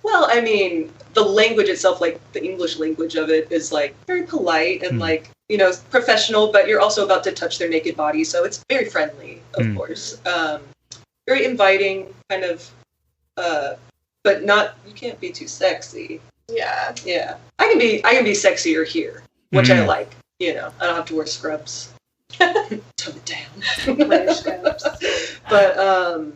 Well, I mean, the language itself, like the English language of it, is like very polite and like, you know, professional, but you're also about to touch their naked body, so it's very friendly, of course. Very inviting, kind of, but not. You can't be too sexy. Yeah. Yeah. I can be sexier here, which I like. You know, I don't have to wear scrubs. Tone it down. Wear scrubs. But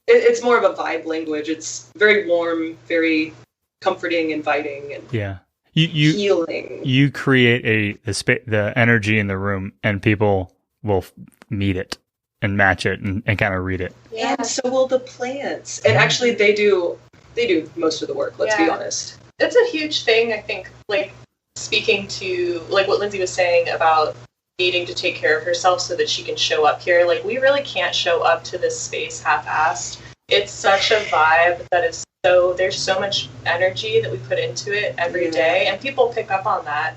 it's more of a vibe language. It's very warm, very comforting, inviting, and you healing. You create the energy in the room, and people will meet it and match it and kind of read it. Yeah. And so will the plants. And actually, they do most of the work. Let's be honest. It's a huge thing. I think, like speaking to like what Lindsay was saying about needing to take care of herself so that she can show up here. Like, we really can't show up to this space half-assed. It's such a vibe that is there's so much energy that we put into it every day, and people pick up on that.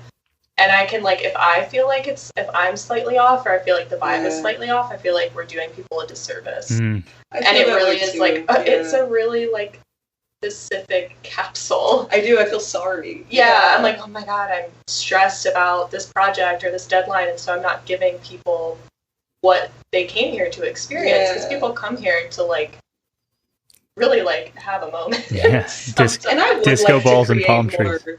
And I can, like, if I'm slightly off, or I feel like the vibe is slightly off, I feel like we're doing people a disservice. And it really is it's a really, like, specific capsule. I feel sorry. Yeah, I'm like, oh my god, I'm stressed about this project or this deadline, and so I'm not giving people what they came here to experience, because people come here to, like, really, like, have a moment. Yeah, and I would disco like balls to and palm more, trees.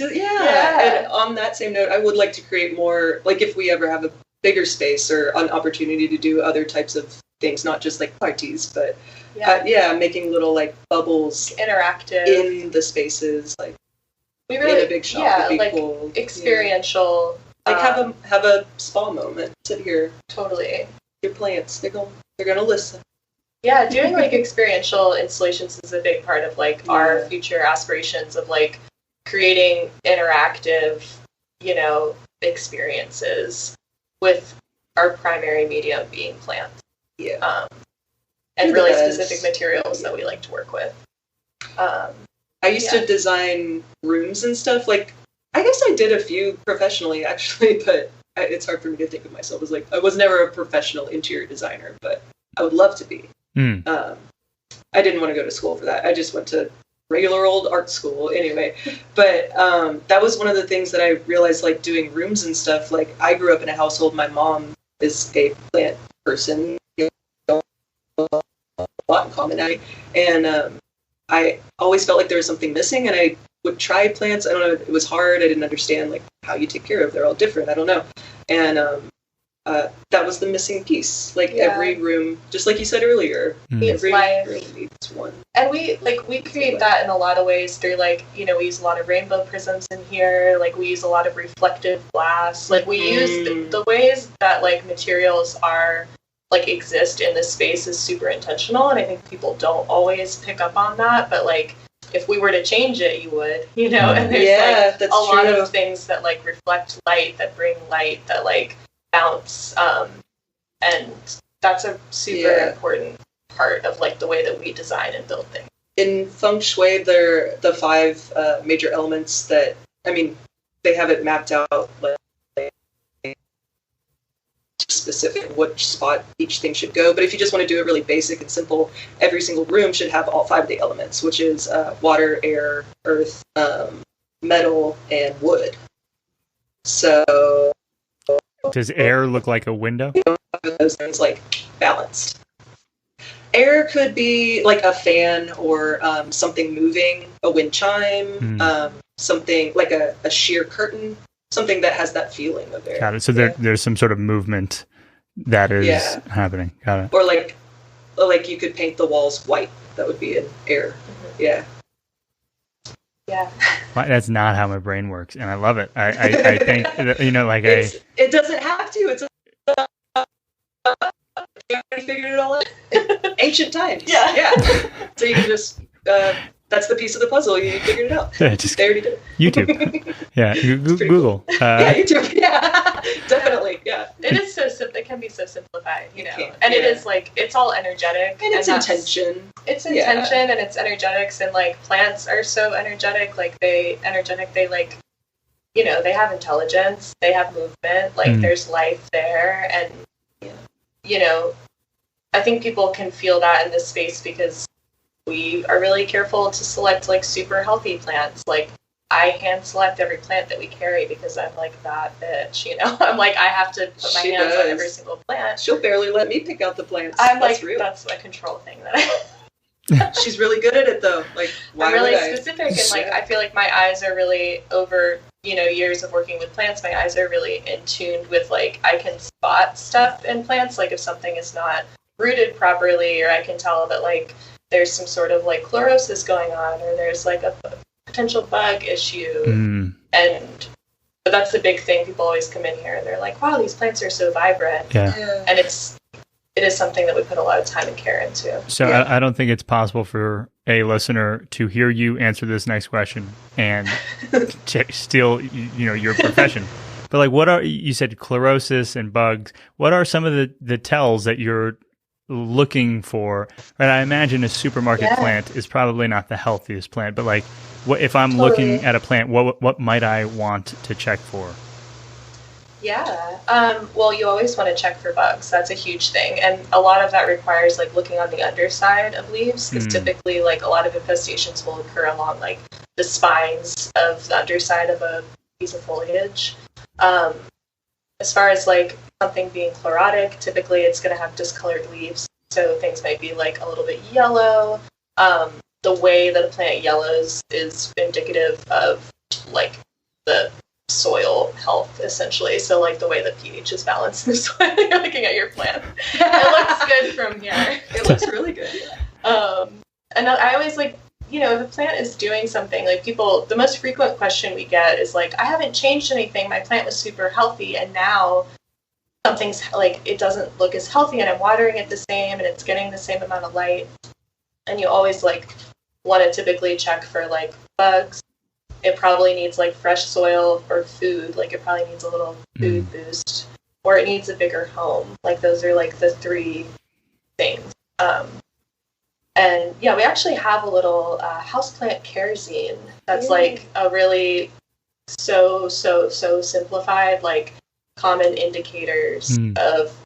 And on that same note, I would like to create more, like, if we ever have a bigger space or an opportunity to do other types of things, not just like parties, but making little like bubbles, interactive in the spaces, like we really in a big shop would be like cool. Experiential, like have a spa moment. Sit here, totally. Your plants, they're gonna listen. Yeah, doing like experiential installations is a big part of like our future aspirations of like creating interactive, you know, experiences with our primary medium being plants. Yeah. And really specific materials that we like to work with. I used to design rooms and stuff. Like, I guess I did a few professionally, actually, but it's hard for me to think of myself as, like, I was never a professional interior designer, but I would love to be. I didn't want to go to school for that. I just went to regular old art school anyway. But that was one of the things that I realized, like, doing rooms and stuff. Like, I grew up in a household, my mom is a plant person, a lot in common, and I always felt like there was something missing, and I would try plants. I don't know, it was hard. I didn't understand, like, how you take care of. They're all different. I don't know. And that was the missing piece. Like, every room, just like you said earlier, every room needs one. And we create that in a lot of ways through, like, you know, we use a lot of rainbow prisms in here. Like, we use a lot of reflective glass. Like, we use the ways that, like, materials are, like, exist in this space is super intentional, and I think people don't always pick up on that, but, like, if we were to change it, you would, you know, and there's, like, a lot of things that, like, reflect light, that bring light, that, like, bounce, and that's a super important part of, like, the way that we design and build things. In feng shui, there are the 5 major elements that, I mean, they have it mapped out, like, specific which spot each thing should go. But if you just want to do it really basic and simple, every single room should have all 5 of the elements, which is water, air, earth, metal, and wood. So does air look like a window? Those things, like, balanced. Air could be like a fan or something moving, a wind chime, something like a sheer curtain. Something that has that feeling of air. Got it. So there's some sort of movement that is happening. Got it. Or like you could paint the walls white. That would be an air. Yeah. Yeah. Well, that's not how my brain works, and I love it. I think that, you know, like it doesn't have to. It's you figured it all out. Ancient times. Yeah. So you can just. That's the piece of the puzzle. You figured it out. They already did it. YouTube. Yeah, Google. Cool. YouTube. Yeah, definitely. Yeah. It is so simple. It can be so simplified, you know. And it is, like, it's all energetic. And it's intention. It's intention and it's energetics, and, like, plants are so energetic. Like, they like, you know, they have intelligence. They have movement. Like, there's life there, and you know, I think people can feel that in this space because we are really careful to select, like, super healthy plants. Like, I hand select every plant that we carry because I'm, like, that bitch, you know? I'm like, I have to put my hands on every single plant. She'll barely let me pick out the plants. I'm that's like, real. That's a control thing that She's really good at it, though. Like, why I'm really specific, and, like, I feel like my eyes are really, over, you know, years of working with plants, my eyes are really in tune with, like, I can spot stuff in plants, like, if something is not rooted properly, or I can tell that, like, there's some sort of, like, chlorosis going on, or there's, like, a potential bug issue. But that's the big thing. People always come in here and they're like, wow, these plants are so vibrant. And it is something that we put a lot of time and care into. So I don't think it's possible for a listener to hear you answer this next question and steal, you know, your profession. But, like, what are, you said chlorosis and bugs, what are some of the tells that you're looking for? Right, I imagine a supermarket plant is probably not the healthiest plant, but, like, what if I'm looking at a plant, what might I want to check for? Well, you always want to check for bugs. That's a huge thing, and a lot of that requires, like, looking on the underside of leaves, because typically, like, a lot of infestations will occur along, like, the spines of the underside of a piece of foliage. As far as, like, something being chlorotic, typically it's going to have discolored leaves, so things might be, like, a little bit yellow. The way that a plant yellows is indicative of, like, the soil health, essentially. So, like, the way the pH is balanced in the soil. You're looking at your plant. It looks good from here. It looks really good. And I always, like, you know, if a plant is doing something, like, people, the most frequent question we get is, like, I haven't changed anything. My plant was super healthy, and now something's, like, it doesn't look as healthy, and I'm watering it the same, and it's getting the same amount of light. And you always, like, want to typically check for, like, bugs. It probably needs, like, fresh soil or food. Like, it probably needs a little food boost. or it needs a bigger home. Like those are like the three things. And yeah, we actually have a little houseplant care zine that's like a really so simplified, like common indicators of,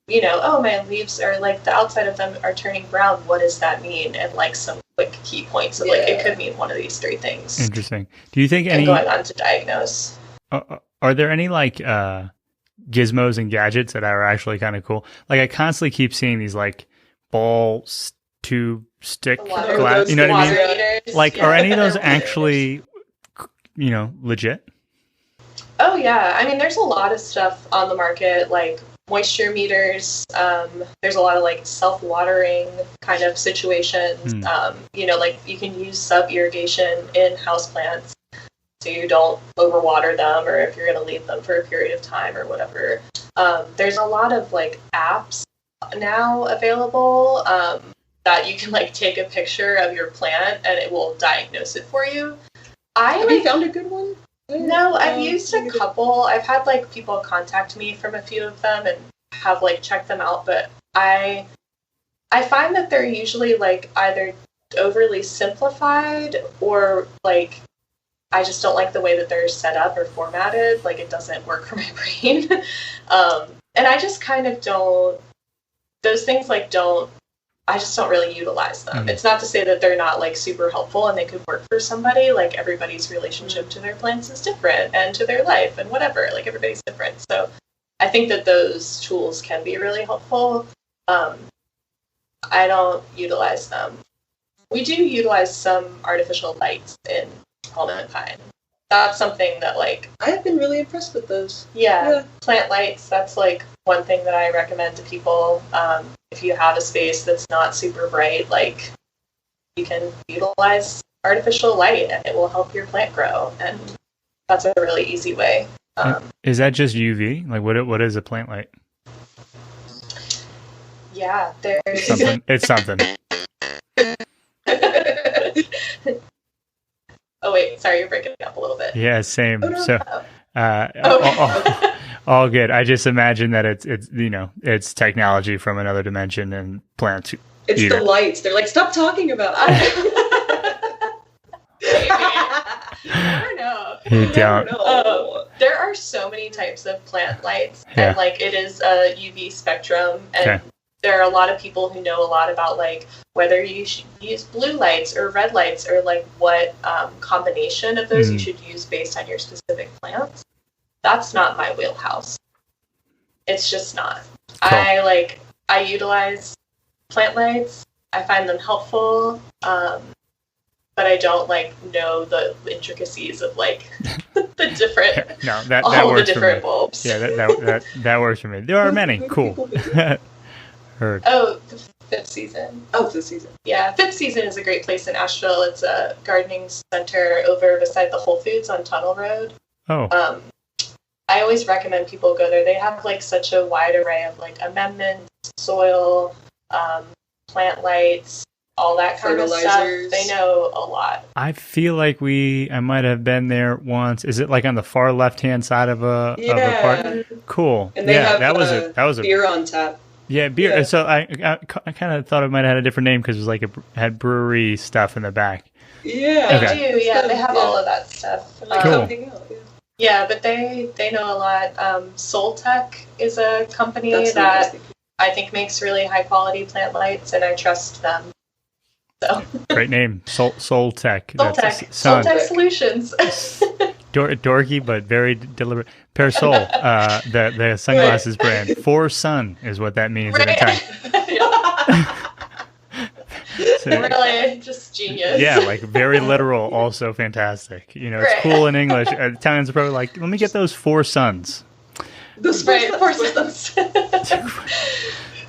you know, oh, my leaves are like the outside of them are turning brown. What does that mean? And like some quick key points of like, it could mean one of these three things. Interesting. Do you think any going on to diagnose? Are there any like gizmos and gadgets that are actually kind of cool? Like I constantly keep seeing these like ball tube stick glass, you know what I mean? Meters. Like, are any of those actually, you know, legit? Oh yeah, I mean, there's a lot of stuff on the market, like moisture meters. There's a lot of like self-watering kind of situations. You know, like you can use sub-irrigation in houseplants, so you don't overwater them, or if you're going to leave them for a period of time or whatever. There's a lot of like apps now available that you can like take a picture of your plant and it will diagnose it for you. Have you found a good one? No, I've used a couple. I've had like people contact me from a few of them and have like checked them out, but I find that they're usually like either overly simplified or like I just don't like the way that they're set up or formatted. Like it doesn't work for my brain. And I just kind of don't, those things like I just don't really utilize them. It's not to say that they're not like super helpful and they could work for somebody. Like everybody's relationship to their plants is different and to their life and whatever. Like everybody's different. So I think that those tools can be really helpful. I don't utilize them. We do utilize some artificial lights in Pullman Pine. That's something that like I have been really impressed with those. Yeah, plant lights. That's like one thing that I recommend to people. If you have a space that's not super bright, like you can utilize artificial light and it will help your plant grow. And that's a really easy way. Is that just UV? Like what is a plant light? Yeah, there's something. It's something. Oh wait, sorry, you're breaking up a little bit. Yeah, same. Oh, no. So, all good. I just imagine that it's you know, it's technology from another dimension and plants. It's the lights. They're like, stop talking about it. You never know. You don't. There are so many types of plant lights, and like it is a UV spectrum, and there are a lot of people who know a lot about like whether you should use blue lights or red lights or like what combination of those you should use based on your specific plants. That's not my wheelhouse. It's just not. Cool. I utilize plant lights. I find them helpful, but I don't like know the intricacies of like the different that all works the different for me. bulbs. Yeah, that works for me. There are many. Cool. Heard. Oh, the fifth season. Oh, fifth season. Yeah, fifth season is a great place in Asheville. It's a gardening center over beside the Whole Foods on Tunnel Road. Oh. I always recommend people go there. They have like such a wide array of like amendments, soil, plant lights, all that kind of stuff. They know a lot. I feel like I might have been there once. Is it like on the far left-hand side of a park? Cool. And they have that was a beer on tap. Yeah, beer. Yeah. So I kind of thought it might have had a different name because it was like it had brewery stuff in the back. Yeah, they do. Yeah, they have all of that stuff. Cool. Yeah, but they know a lot. Soltech is a company that I think makes really high quality plant lights, and I trust them. So great name, Soltech. Soltech Solutions. Dorky, but very deliberate. Parasol, the sunglasses brand. For sun is what that means in Italian. So, really, just genius. Yeah, like very literal, also fantastic. You know, it's cool in English. Italians are probably like, let me get those 4 suns. Those 4 suns.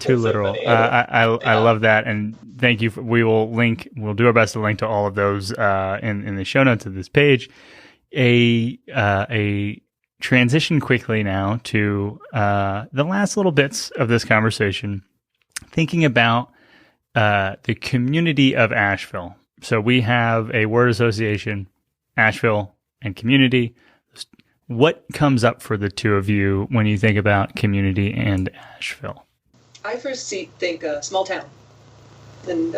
Too literal. So I love that, and thank you. We'll do our best to link to all of those in the show notes of this page. A transition quickly now to the last little bits of this conversation, thinking about the community of Asheville. So we have a word association, Asheville and community. What comes up for the two of you when you think about community and Asheville? I first think small town, and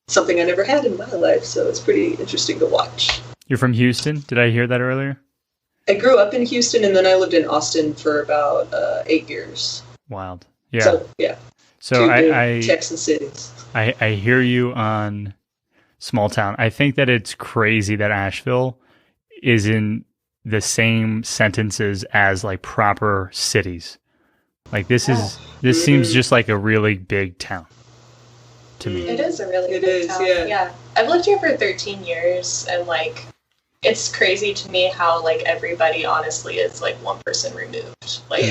something I never had in my life, so it's pretty interesting to watch. You're from Houston? Did I hear that earlier? I grew up in Houston, and then I lived in Austin for about 8 years. Wild. Yeah. So I Texan cities. I hear you on small town. I think that it's crazy that Asheville is in the same sentences as like proper cities. Like this seems just like a really big town to me. It is a really big town. Yeah. I've lived here for 13 years, and like it's crazy to me how like everybody honestly is like one person removed. Like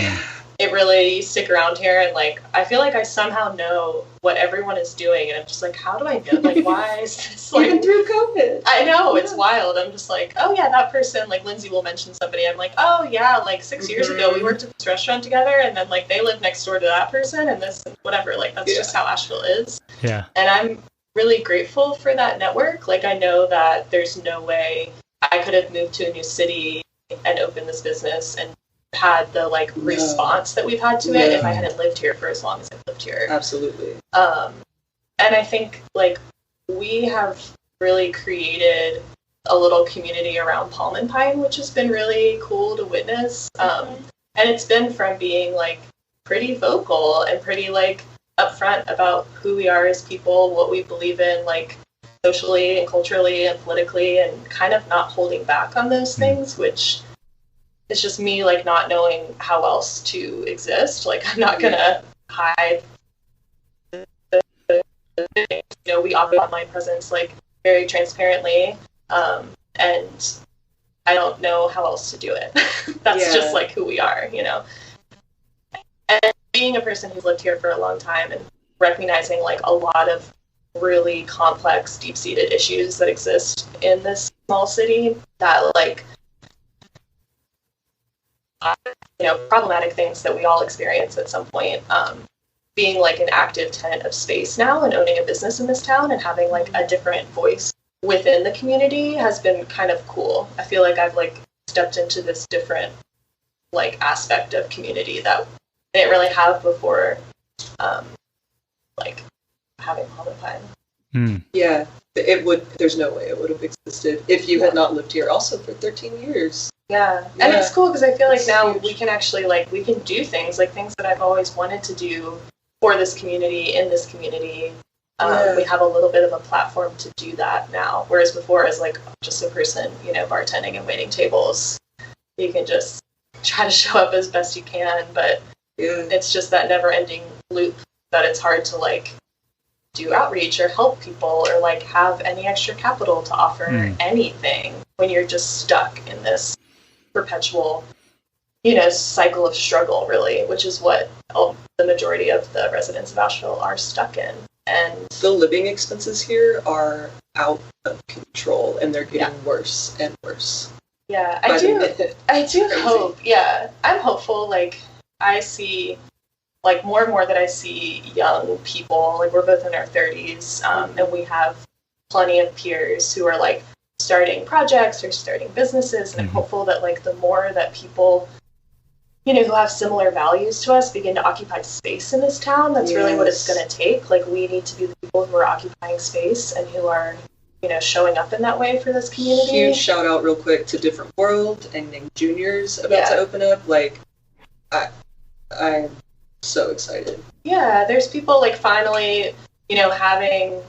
it really, you stick around here and like I feel like I somehow know what everyone is doing, and I'm just like, how do I know? Like, why is this like even through COVID? I know, it's wild. I'm just like, oh yeah, that person, like Lindsay will mention somebody. I'm like, oh yeah, like 6 years ago we worked at this restaurant together, and then like they live next door to that person, and this and whatever. Like that's just how Asheville is. Yeah. And I'm really grateful for that network. Like I know that there's no way I could have moved to a new city and opened this business and had the like response that we've had to it if I hadn't lived here for as long as I've lived here. Absolutely. And I think like we have really created a little community around Palm and Pine, which has been really cool to witness. And it's been from being like pretty vocal and pretty like upfront about who we are as people, what we believe in, like socially and culturally and politically, and kind of not holding back on those things, which it's just me like not knowing how else to exist. Like I'm not gonna hide. We offer online presence like very transparently, and I don't know how else to do it. That's just like who we are, And being a person who's lived here for a long time and recognizing like a lot of really complex, deep-seated issues that exist in this small city that like problematic things that we all experience at some point. Being like an active tenant of space now and owning a business in this town and having like a different voice within the community has been kind of cool. I feel like I've like stepped into this different like aspect of community that I didn't really have before, like having Palm and Pine. Yeah, there's no way it would have existed if you had not lived here also for 13 years. Yeah, and it's cool because I feel like now we can actually like we can do things that I've always wanted to do for this community, in this community. We have a little bit of a platform to do that now, whereas before as like just a person, bartending and waiting tables, you can just try to show up as best you can, but it's just that never-ending loop that it's hard to like do outreach or help people or like have any extra capital to offer anything when you're just stuck in this perpetual cycle of struggle, really, which is what the majority of the residents of Asheville are stuck in. And the living expenses here are out of control, and they're getting worse and worse. Yeah, I do hope. Yeah, I'm hopeful. Like I see, like more and more that I see young people. Like we're both in our 30s, and we have plenty of peers who are like starting projects or starting businesses. And I'm hopeful that like the more that people who have similar values to us begin to occupy space in this town, that's really what it's going to take. Like we need to be the people who are occupying space and who are, showing up in that way for this community. Huge shout out real quick to Different World and Named Juniors about to open up. Like, I'm so excited. Yeah, there's people like finally, having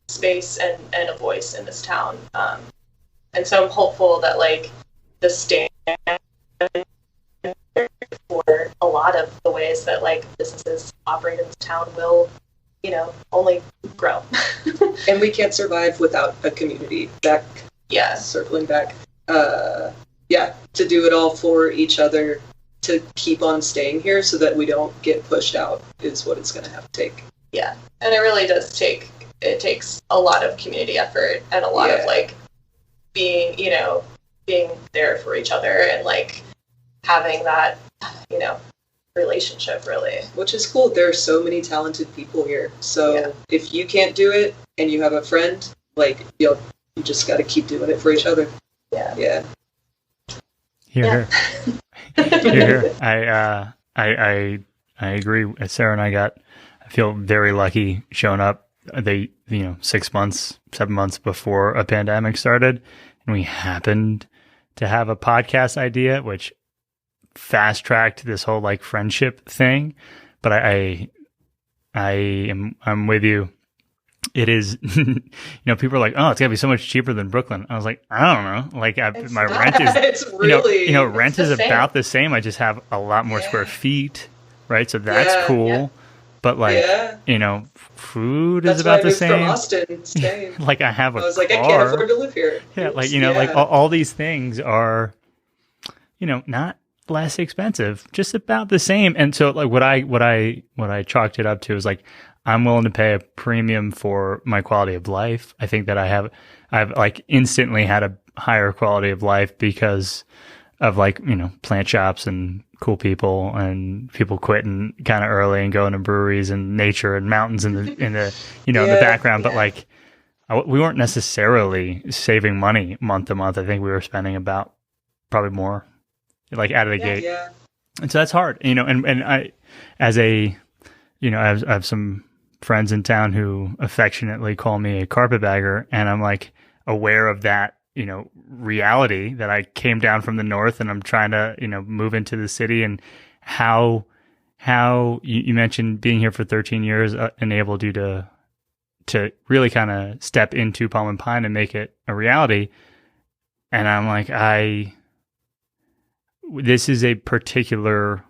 space and a voice in this town. And so I'm hopeful that like the stand for a lot of the ways that like businesses operate in this town will, only grow. And we can't survive without a community. Circling back. To do it all for each other, to keep on staying here so that we don't get pushed out is what it's going to have to take. Yeah, and it really does takes a lot of community effort and a lot of like being there for each other and like having that, relationship, really. Which is cool. There are so many talented people here. So if you can't do it and you have a friend, like, you just got to keep doing it for each other. Yeah. Here, here. I agree. Sarah and I feel very lucky showing up. 6 months, 7 months before a pandemic started, and we happened to have a podcast idea, which fast tracked this whole like friendship thing. But I'm with you. It is, people are like, oh, it's gotta be so much cheaper than Brooklyn. I was like, I don't know. Like my rent is, it's really, rent is about the same. I just have a lot more square feet, right? So that's cool. Yeah. But like, food is about the same. From Austin, same. Like I have a car. I was like, I can't afford to live here. Yeah, like like all these things are, not less expensive, just about the same. And so like what I chalked it up to is like, I'm willing to pay a premium for my quality of life. I think that I've like instantly had a higher quality of life because of like, plant shops and cool people and people quitting kind of early and going to breweries and nature and mountains in the in the background. But like we weren't necessarily saving money month to month. I think we were spending about probably more like out of the gate. Yeah. And so that's hard, and I, I have some friends in town who affectionately call me a carpetbagger, and I'm like aware of that, reality that I came down from the north and I'm trying to, move into the city, and how you mentioned being here for 13 years enabled you to really kind of step into Palm and Pine and make it a reality. And I'm like, this is a particular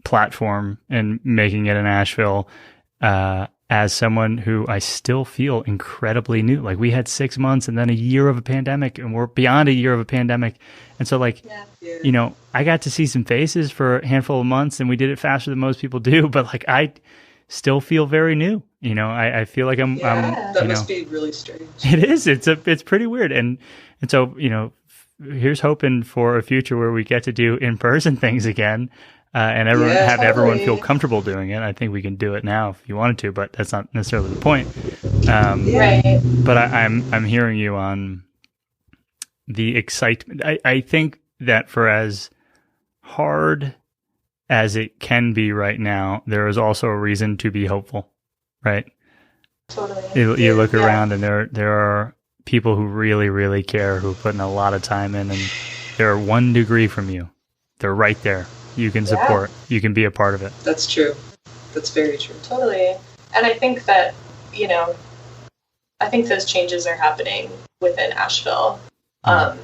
platform and making it in Asheville, as someone who I still feel incredibly new. Like we had 6 months and then a year of a pandemic, and we're beyond a year of a pandemic. And so like, I got to see some faces for a handful of months, and we did it faster than most people do. But like, I still feel very new. I feel like I'm that must be really strange. It is. It's pretty weird. And so, here's hoping for a future where we get to do in-person things again. And everyone feel comfortable doing it. I think we can do it now if you wanted to, but that's not necessarily the point. Right. But I'm hearing you on the excitement. I think that for as hard as it can be right now, there is also a reason to be hopeful, right? Totally. You look around, and there are people who really, really care, who put in a lot of time in, and they're 1 degree from you. They're right there. You can support. You can be a part of it. That's true. That's very true. Totally. And I think that, I think those changes are happening within Asheville on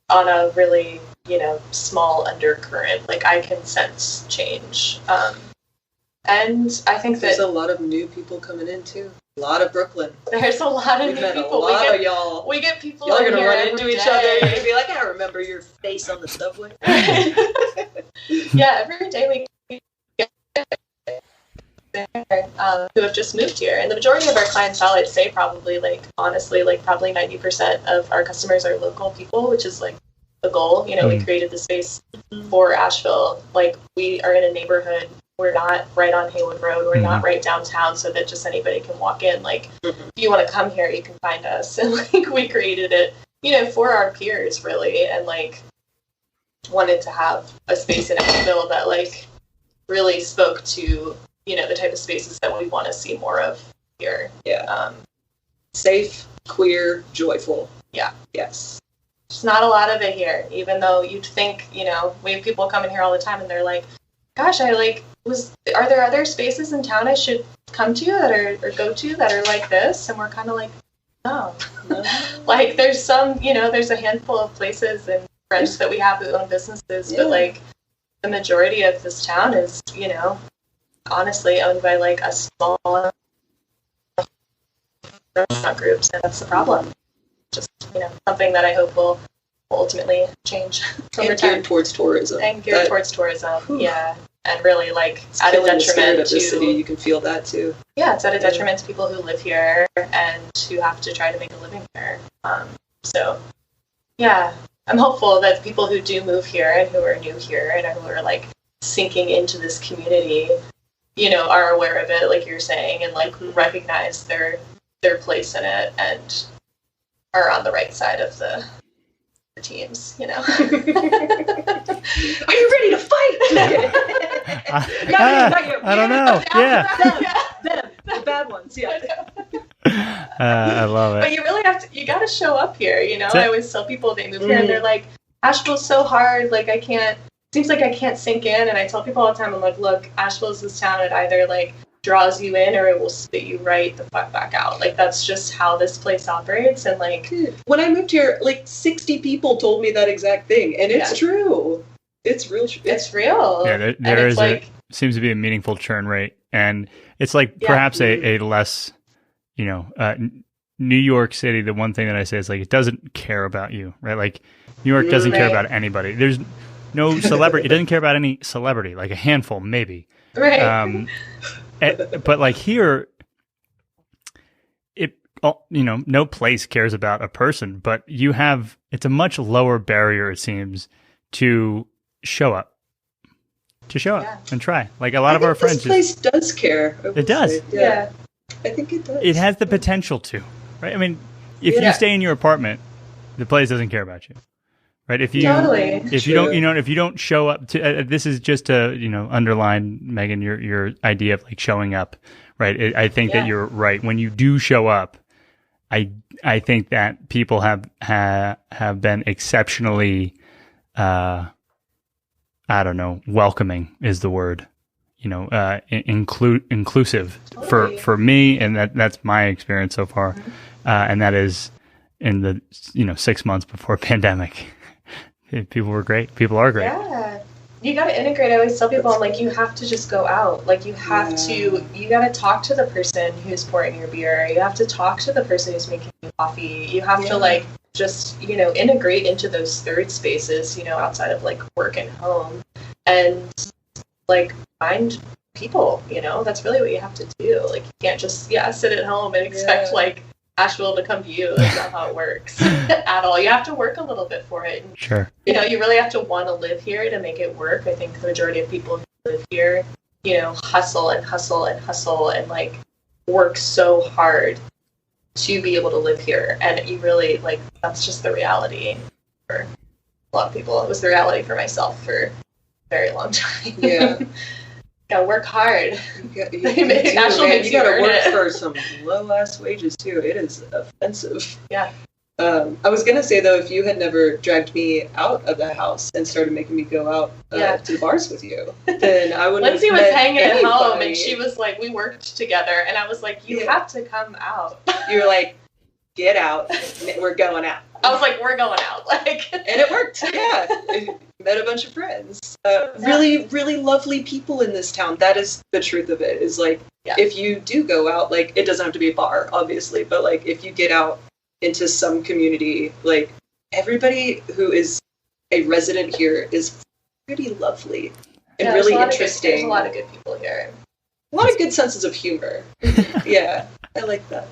a really, small undercurrent. Like I can sense change. And I think there's a lot of new people coming in too. A lot of Brooklyn. There's a lot of new people. Of y'all. We get people. Y'all are gonna run into each other. You're gonna be like, I remember your face on the subway. Yeah, every day we get who have just moved here, and the majority of our clientele, I'd say, probably probably 90% of our customers are local people, which is like the goal. We created the space for Asheville. Like we are in a neighborhood. We're not right on Haywood Road. We're not right downtown, so that just anybody can walk in. Like, if you want to come here, you can find us. And like, we created it, for our peers, really, and like, wanted to have a space in Asheville that like really spoke to, the type of spaces that we want to see more of here. Yeah. Safe, queer, joyful. Yeah. Yes. There's not a lot of it here, even though you'd think, we have people come in here all the time, and they're like, gosh, are there other spaces in town I should come to or go to that are like this? And we're kind of like, no. Like there's some, there's a handful of places and friends that we have who own businesses, but like the majority of this town is, honestly owned by like a small restaurant groups, and that's the problem. Just, something that I hope will ultimately change over time. Geared towards tourism. Yeah. And really, like, it's at a detriment of the city. You can feel that too. Yeah, it's at a detriment to people who live here and who have to try to make a living here. So, yeah, I'm hopeful that people who do move here and who are new here and who are like sinking into this community, are aware of it, like you're saying, and like recognize their place in it and are on the right side of the the teams, you know. Are you ready to fight? Not you. I don't know. Yeah. Them. The bad ones. Yeah. I love it. But you really you got to show up here, you know. I always tell people they move here and they're like, Asheville's so hard, like seems like I can't sink in. And I tell people all the time, I'm like, look, Asheville's this town, it either like draws you in or it will spit you right the fuck back out. Like that's just how this place operates. And like, dude, when I moved here, like 60 people told me that exact thing, and it's true. It's real. It's real. Yeah, there is seems to be a meaningful churn rate, and it's like perhaps a less, New York City. The one thing that I say is like it doesn't care about you, right? Like New York doesn't care about anybody. There's no celebrity. It doesn't care about any celebrity, like a handful maybe. Right. But like here, no place cares about a person, but it's a much lower barrier, it seems, to show up. And try. Like a lot of our friends. This place does care. It does. Yeah. I think it does. It has the potential to, right? I mean, if you stay in your apartment, the place doesn't care about you. Right. If you don't show up to this is just to underline, Megan, your idea of like showing up. Right. I think that you're right. When you do show up, I think that people have been exceptionally, welcoming is the word. Inclusive for me, and that's my experience so far, and that is in the 6 months before pandemic. People were great. People are great. Yeah. You got to integrate. I always tell people, I'm like, you have to just go out. Like, you have to, you got to talk to the person who's pouring your beer. You have to talk to the person who's making you coffee. You have to, like, just, integrate into those third spaces, outside of, like, work and home. And, like, find people, That's really what you have to do. Like, you can't just, sit at home and expect, like, Asheville to come to you. That's not how it works at all. You have to work a little bit for it. Sure. You really have to want to live here to make it work. I think the majority of people who live here, hustle and like work so hard to be able to live here. And you really that's just the reality for a lot of people. It was the reality for myself for a very long time. Yeah. Gotta work hard. You gotta work for some low-ass wages, too. It is offensive. Yeah. I was going to say, though, if you had never dragged me out of the house and started making me go out to the bars with you, then I would have Lindsay was hanging at home, and she was like, we worked together, and I was like, you have to come out. You were like, get out. We're going out. I was like, we're going out. And it worked. Yeah. Met a bunch of friends. Really, really lovely people in this town. That is the truth of it, is like, if you do go out, like, it doesn't have to be a bar, obviously, but like, if you get out into some community, like, everybody who is a resident here is pretty lovely and really interesting. There's a lot of good people here. A lot of good senses of humor. Yeah. I like that.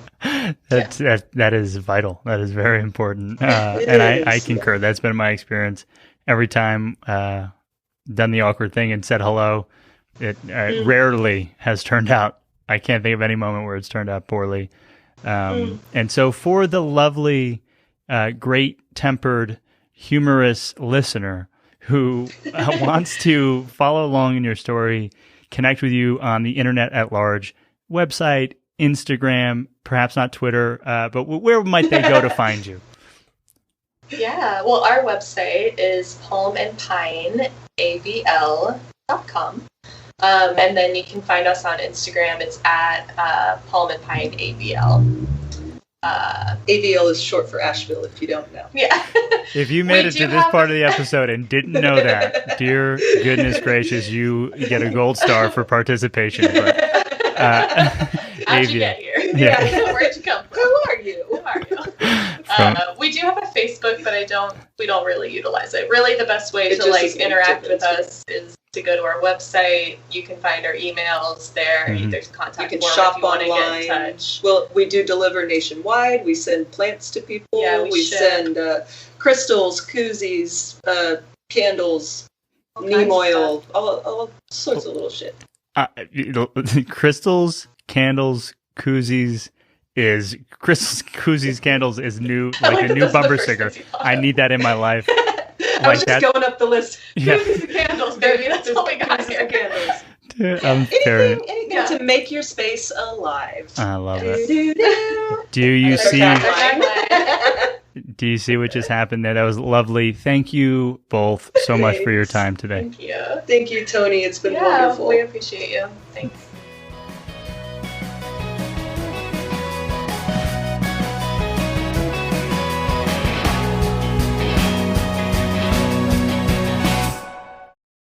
That is vital. That is very important. And I concur. That's been my experience. Every time done the awkward thing and said hello, it rarely has turned out. I can't think of any moment where it's turned out poorly. And so for the lovely, great-tempered, humorous listener who wants to follow along in your story, connect with you on the internet at large, website, Instagram, perhaps not Twitter, but where might they go to find you? Yeah, well, our website is palmandpineavl.com. And then you can find us on Instagram. It's at palmandpineavl. AVL is short for Asheville, if you don't know. Yeah. If you made it to this part of the episode and didn't know that, dear goodness gracious, you get a gold star for participation. But, how'd you get here? Yeah. Where'd you come from? Who are you? We do have a Facebook, but we don't really utilize it. Really, the best way to interact with us is to go to our website. You can find our emails there. Mm-hmm. There's contact you can form shop if you want online. to get in touch. Well, we do deliver nationwide. We send plants to people. Yeah, we send crystals, koozies, candles, neem oil, all sorts of little shit. Crystals, candles, koozies is Crystal Koozies candles is new, like a new That's the bumper first sticker. thing you thought I of. need that in my life. I was just going up the list. Yeah. Koozies and candles, baby. That's all we got here. Candles. Dude, I'm staring. Anything Yeah. to make your space alive. I love Do, it. do, do. Do you That's our see? tagline. Do you see what just happened there? That was lovely. Thank you both so much for your time today. Thank you. Thank you, Tony. It's been Yeah, wonderful. we appreciate you. Thanks.